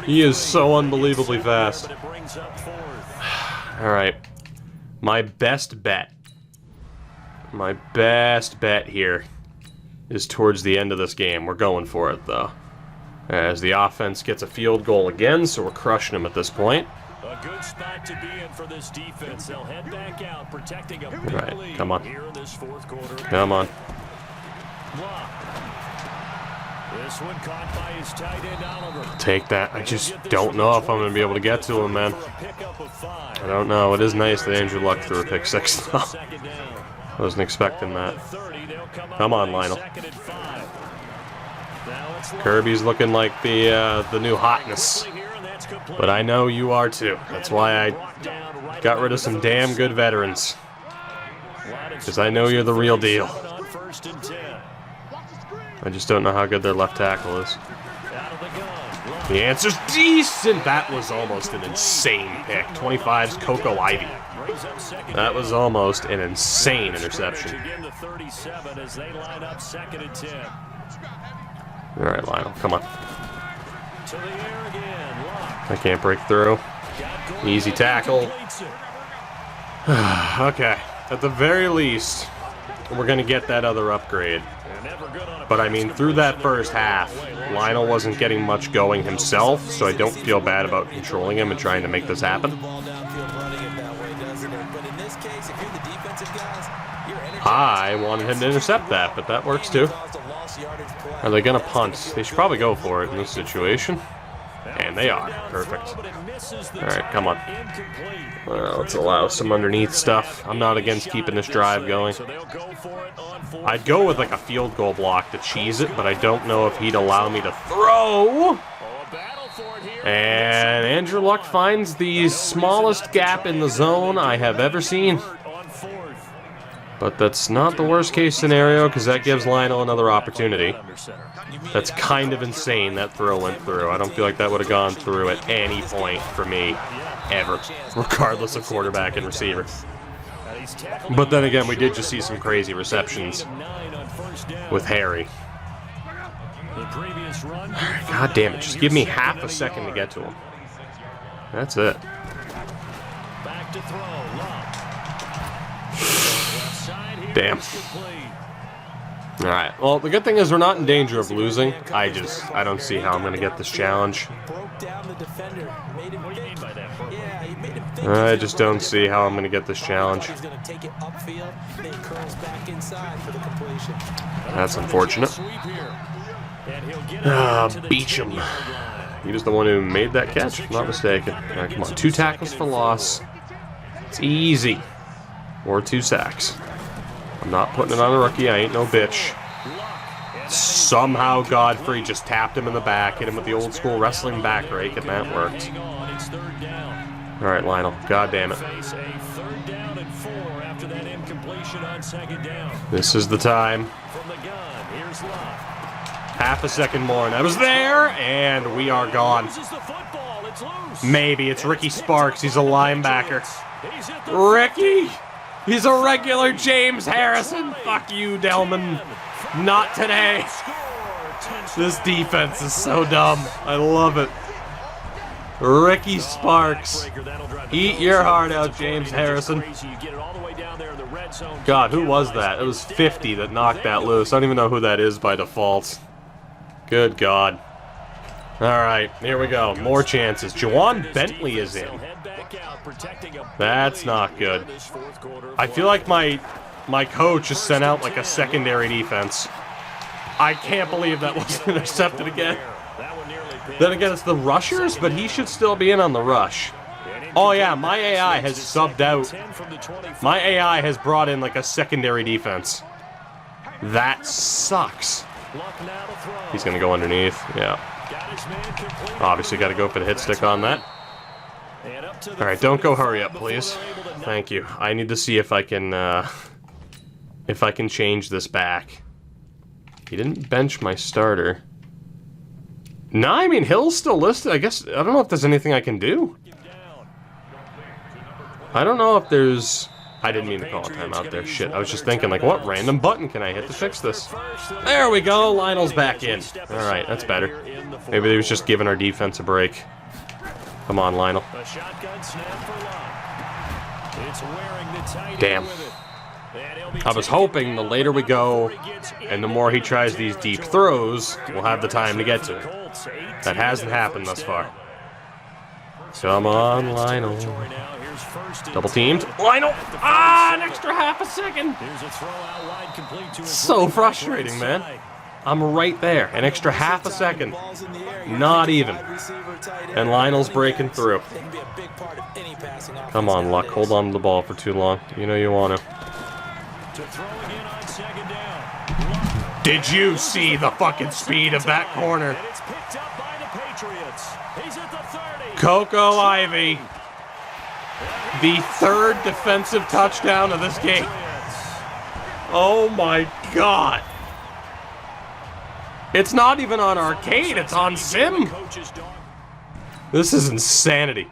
He is so unbelievably fast. Alright. My best bet here is towards the end of this game. We're going for it, though. As the offense gets a field goal again, so we're crushing them at this point. A good spot to be in for this defense. They'll head back out, protecting a big lead come on. here in this fourth quarter. Come on. This one caught by his tight end Oliver. Take that. I just don't know if I'm going to be able to get to him, man. I don't know. It is nice that Andrew Luck threw a pick 6, though. I wasn't expecting that. Come on, Lionel. Kirby's looking like the new hotness. But I know you are too. That's why I got rid of some damn good veterans. Because I know you're the real deal. I just don't know how good their left tackle is. The answer's decent. That was almost an insane pick. 25's Coco Ivy. That was almost an insane interception. All right, Lionel, come on. I can't break through. Easy tackle. Okay, at the very least, we're going to get that other upgrade. But I mean, through that first half, Lionel wasn't getting much going himself, so I don't feel bad about controlling him and trying to make this happen. I wanted him to intercept that, but that works too. Are they going to punt? They should probably go for it in this situation. And they are. Perfect. Alright, come on. Let's allow some underneath stuff. I'm not against keeping this drive going. I'd go with like a field goal block to cheese it, but I don't know if he'd allow me to throw. And Andrew Luck finds the smallest gap in the zone I have ever seen. But that's not the worst case scenario, because that gives Lionel another opportunity. That's kind of insane that throw went through. I don't feel like that would have gone through at any point for me, ever, regardless of quarterback and receiver. But then again, we did just see some crazy receptions with Harry. God damn it, just give me half a second to get to him. That's it. Damn. Alright, well, the good thing is we're not in danger of losing. I don't see how I'm going to get this challenge. I just don't see how I'm going to get this challenge. That's unfortunate. Beecham. He was the one who made that catch, if I'm not mistaken. Alright, come on. 2 tackles for loss. It's easy. Or 2 sacks. I'm not putting it on a rookie. I ain't no bitch. Somehow Godfrey just tapped him in the back, hit him with the old school wrestling back rake, and that worked. Alright, Lionel. God damn it. This is the time. Half a second more, and I was there, and we are gone. Maybe it's Ricky Sparks. He's a linebacker. Ricky! He's a regular James Harrison. Fuck you, Delman. Not today. This defense is so dumb. I love it. Ricky Sparks. Eat your heart out, James Harrison. God, who was that? It was 50 that knocked that loose. I don't even know who that is by default. Good God. Alright, here we go. More chances. Juwan Bentley is in. That's not good. I feel like my coach has sent out like a secondary defense. I can't believe that wasn't intercepted again. Then again, it's the rushers, but he should still be in on the rush. Oh yeah, my AI has subbed out. My AI has brought in like a secondary defense. That sucks. He's going to go underneath. Yeah. Obviously got to go for the hit stick on that. Alright, don't go hurry up, please. Thank you. I need to see if I can change this back. He didn't bench my starter. No, I mean, Hill's still listed. I guess, I don't know if there's anything I can do. I don't know if there's... I didn't mean to call a timeout there. Shit, I was just thinking, like, what random button can I hit to fix this? There we go, Lionel's back in. Alright, that's better. Maybe they was just giving our defense a break. Come on, Lionel. Damn. I was hoping the later we go, and the more he tries these deep throws, we'll have the time to get to it. That hasn't happened thus far. Come on, Lionel. Double teamed. Lionel! Ah, an extra half a second! So frustrating, man. I'm right there. An extra half a second. Not even. And Lionel's breaking through. Come on, Luck. Hold on to the ball for too long. You know you want to. Did you see the fucking speed of that corner? Coco Ivy. The 3rd defensive touchdown of this game. Oh my god. It's not even on arcade, it's on sim. This is insanity.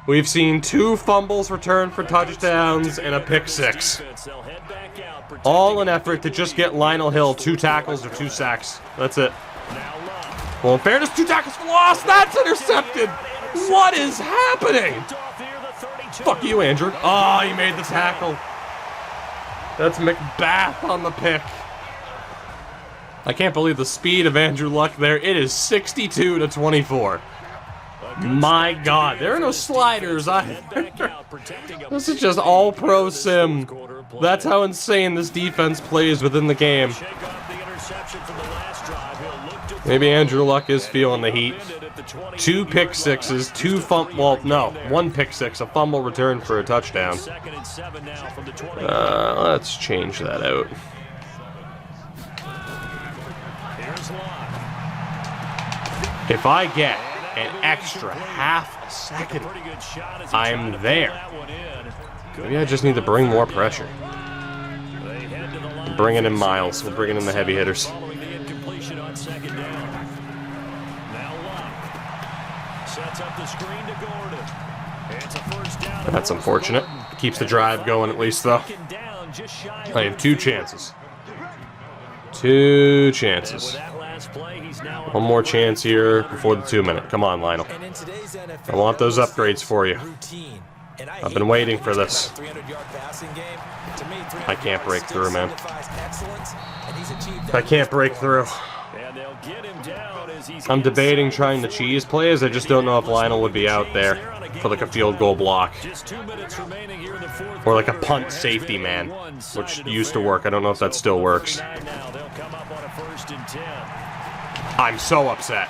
We've seen 2 fumbles returned for touchdowns and a pick 6. All an effort to just get Lionel Hill 2 tackles or 2 sacks. That's it. Well, in fairness, 2 tackles for loss. That's intercepted. What is happening? Fuck you, Andrew. Oh, he made the tackle. That's Macbeth on the pick. I can't believe the speed of Andrew Luck there. It is 62-24. My god, there are no sliders either. This is just all pro sim. That's how insane this defense plays within the game. Maybe Andrew Luck is feeling the heat. 2 pick sixes, 1 pick 6, a fumble return for a touchdown. Let's change that out. If I get an extra half a second, I'm there. Maybe I just need to bring more pressure. Bring it in Miles. We're bringing in the heavy hitters. That's unfortunate. Keeps the drive going at least, though. I have 2 chances. 2 chances. One more chance here before the 2-minute. Come on, Lionel. I want those upgrades for you. I've been waiting for this. I can't break through, man. I can't break through. I'm debating trying the cheese plays. I just don't know if Lionel would be out there for like a field goal block. Or like a punt safety man, which used to work. I don't know if that still works. I'm so upset.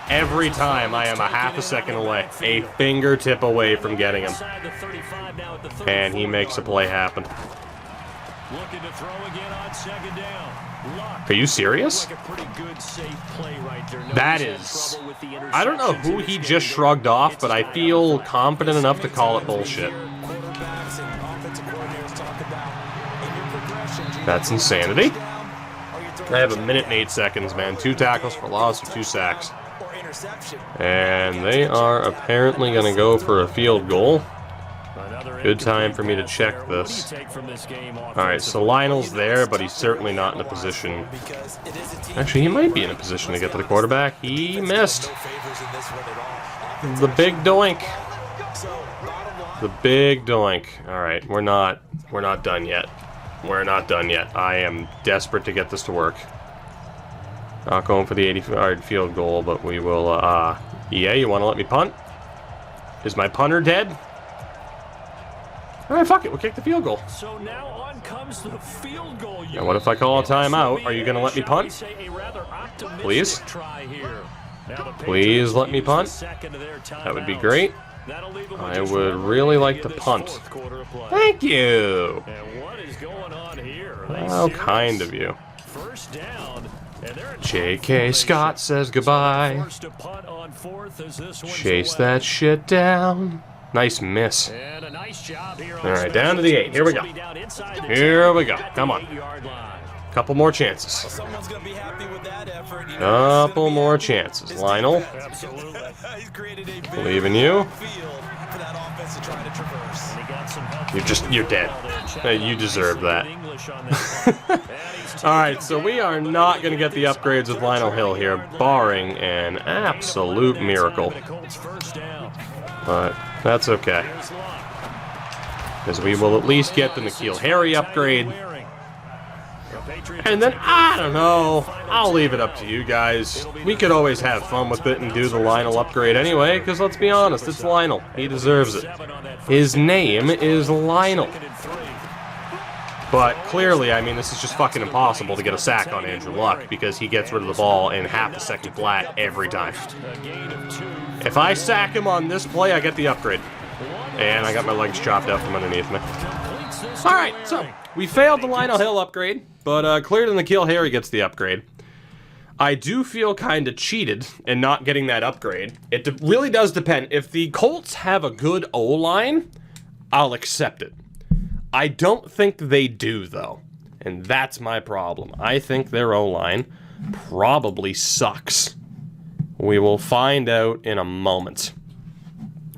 Every time I am a half a second away, a fingertip away from getting him. And he makes a play happen. Are you serious? That is... I don't know who he just shrugged off, but I feel confident enough to call it bullshit. That's insanity. I have 1 minute and 8 seconds, man. 2 tackles for loss or 2 sacks. And they are apparently going to go for a field goal. Good time for me to check this. Alright, so Lionel's there, but he's certainly not in a position. Actually, he might be in a position to get to the quarterback. He missed. The big doink. The big doink. Alright, we're not done yet. We're not done yet. I am desperate to get this to work. Not going for the 80-yard field goal, but we will, yeah, you want to let me punt? Is my punter dead? Alright, fuck it, we'll kick the field goal. So now on comes the field goal. Now what if I call a timeout? Are you going to let me punt? Please? Please let me punt. That would be great. I would really like to punt. Thank you! How kind of you. J.K. Scott says goodbye. Chase that shit down. Nice miss. Alright, down to the 8. Here we go. Here we go. Come on. Couple more chances. Couple more chances. Lionel. Believe in you. You're dead. You deserve that. Alright, so we are not going to get the upgrades with Lionel Hill here, barring an absolute miracle. But that's okay. Because we will at least get the N'Keal Harry upgrade. And then, I don't know, I'll leave it up to you guys. We could always have fun with it and do the Lionel upgrade anyway, because let's be honest, it's Lionel. He deserves it. His name is Lionel. But clearly, I mean, this is just fucking impossible to get a sack on Andrew Luck, because he gets rid of the ball in half a second flat every time. If I sack him on this play, I get the upgrade. And I got my legs chopped out from underneath me. Alright, so we failed the Lionel Hill upgrade, but clearly N'Keal Harry gets the upgrade. I do feel kind of cheated in not getting that upgrade. It really does depend. If the Colts have a good O-line, I'll accept it. I don't think they do, though. And that's my problem. I think their O-line probably sucks. We will find out in a moment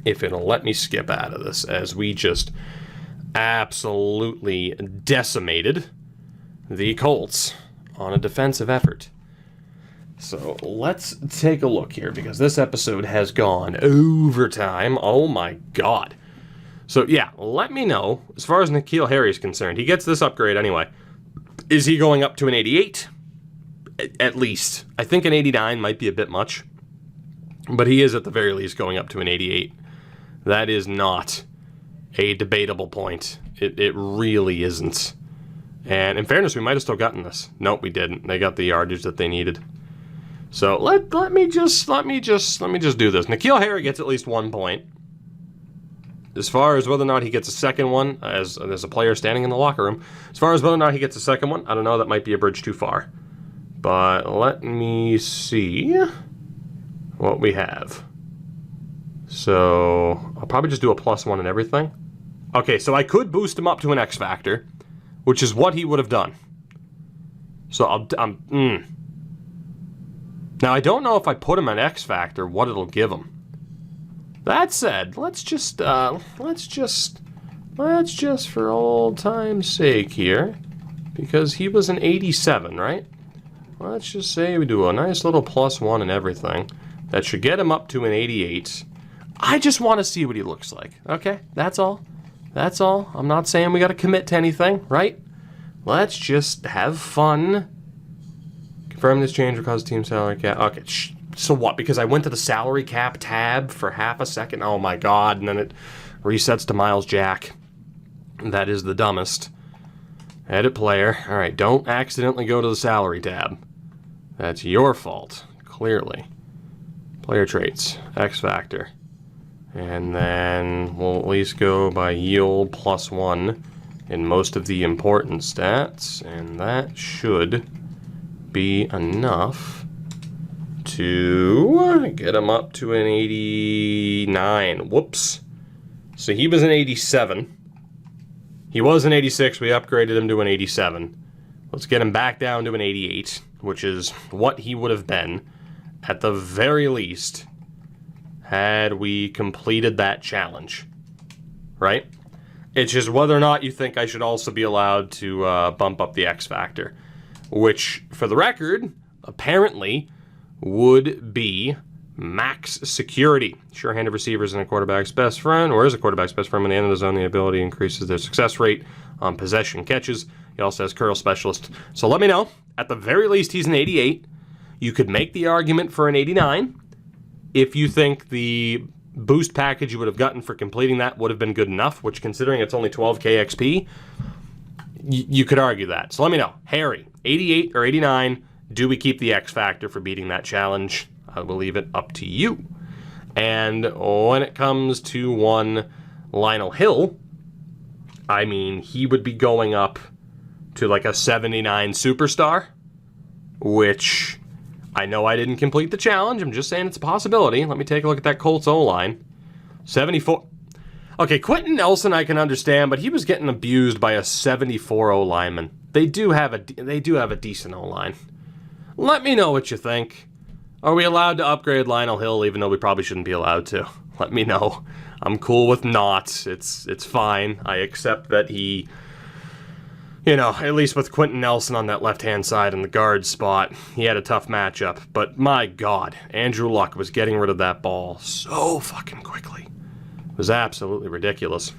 if it'll let me skip out of this, as we just absolutely decimated the Colts on a defensive effort. So let's take a look here, because this episode has gone overtime. Oh my god. So yeah, let me know, as far as N'Keal Harry is concerned, he gets this upgrade anyway. Is he going up to an 88? At least. I think an 89 might be a bit much. But he is at the very least going up to an 88. That is not a debatable point. It really isn't. And in fairness, we might have still gotten this. Nope, we didn't. They got the yardage that they needed. So let me just do this. N'Keal Harry gets at least 1 point. As far as whether or not he gets a second one, as there's a player standing in the locker room, as far as whether or not he gets a second one, I don't know, that might be a bridge too far. But let me see what we have. So I'll probably just do a +1 and everything. Okay, so I could boost him up to an X Factor, which is what he would have done. So Now, I don't know if I put him at X Factor, what it'll give him. That said, let's just for old time's sake here, because he was an 87, right? Let's just say we do a nice little +1 and everything. That should get him up to an 88. I just want to see what he looks like, okay? That's all. That's all. I'm not saying we got to commit to anything, right? Let's just have fun. Confirm this change will cause team salary cap. Okay, so what? Because I went to the salary cap tab for half a second? Oh my god, and then it resets to Miles Jack. That is the dumbest. Edit player. Alright, don't accidentally go to the salary tab. That's your fault, clearly. Player traits, X Factor. And then we'll at least go by yield +1 in most of the important stats, and that should be enough to get him up to an 89. Whoops. So he was an 87. He was an 86. We upgraded him to an 87. Let's get him back down to an 88, which is what he would have been, at the very least, had we completed that challenge. Right? It's just whether or not you think I should also be allowed to bump up the X Factor, which, for the record, apparently would be max security. Sure-handed receivers and a quarterback's best friend, or is a quarterback's best friend when they enter the zone. The ability increases their success rate on possession catches. He also has curl specialist. So let me know. At the very least, he's an 88. You could make the argument for an 89 if you think the boost package you would have gotten for completing that would have been good enough, which, considering it's only 12k XP, you could argue that. So let me know. Harry, 88 or 89, do we keep the X Factor for beating that challenge? I will leave it up to you. And when it comes to one Lionel Hill, I mean, he would be going up to like a 79 superstar, which I know I didn't complete the challenge. I'm just saying it's a possibility. Let me take a look at that Colts O-line. 74. Okay, Quentin Nelson I can understand, but he was getting abused by a 74 O-lineman. They do have a decent O-line. Let me know what you think. Are we allowed to upgrade Lionel Hill, even though we probably shouldn't be allowed to? Let me know. I'm cool with not. It's fine. I accept that he, you know, at least with Quentin Nelson on that left-hand side in the guard spot, he had a tough matchup. But my God, Andrew Luck was getting rid of that ball so fucking quickly. It was absolutely ridiculous.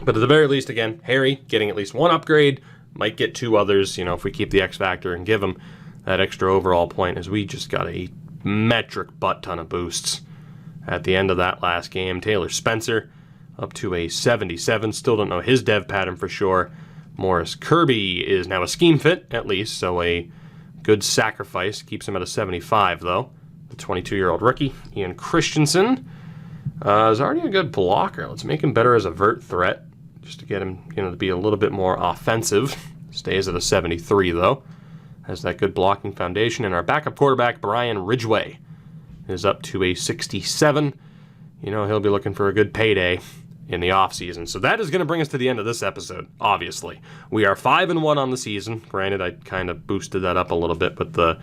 But at the very least, again, Harry getting at least one upgrade, might get two others, you know, if we keep the X Factor and give him that extra overall point, as we just got a metric butt ton of boosts at the end of that last game. Taylor Spencer up to a 77. Still don't know his dev pattern for sure. Morris Kirby is now a scheme fit, at least, so a good sacrifice. Keeps him at a 75, though. The 22-year-old rookie, Ian Christensen, is already a good blocker. Let's make him better as a vert threat, just to get him, you know, to be a little bit more offensive. Stays at a 73, though. Has that good blocking foundation. And our backup quarterback, Brian Ridgway, is up to a 67. You know, he'll be looking for a good payday in the offseason. So that is going to bring us to the end of this episode, obviously. We are 5-1 on the season. Granted, I kind of boosted that up a little bit with the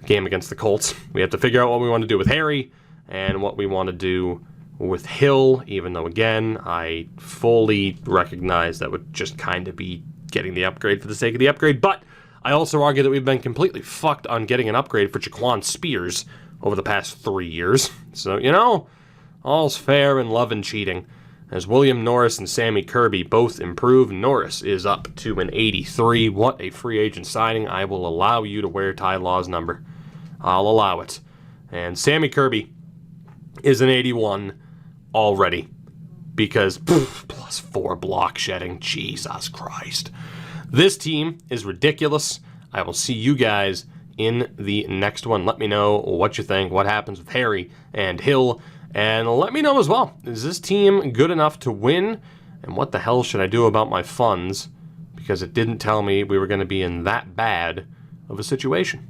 game against the Colts. We have to figure out what we want to do with Harry and what we want to do with Hill, even though, again, I fully recognize that would just kind of be getting the upgrade for the sake of the upgrade. But I also argue that we've been completely fucked on getting an upgrade for Jaquan Spears over the past 3 years. So, you know, all's fair in love and cheating. As William Norris and Sammy Kirby both improve, Norris is up to an 83. What a free agent signing. I will allow you to wear Ty Law's number. I'll allow it. And Sammy Kirby is an 81 already. Because, +4 block shedding. Jesus Christ. This team is ridiculous. I will see you guys in the next one. Let me know what you think, what happens with Harry and Hill. And let me know as well, is this team good enough to win? And what the hell should I do about my funds? Because it didn't tell me we were going to be in that bad of a situation.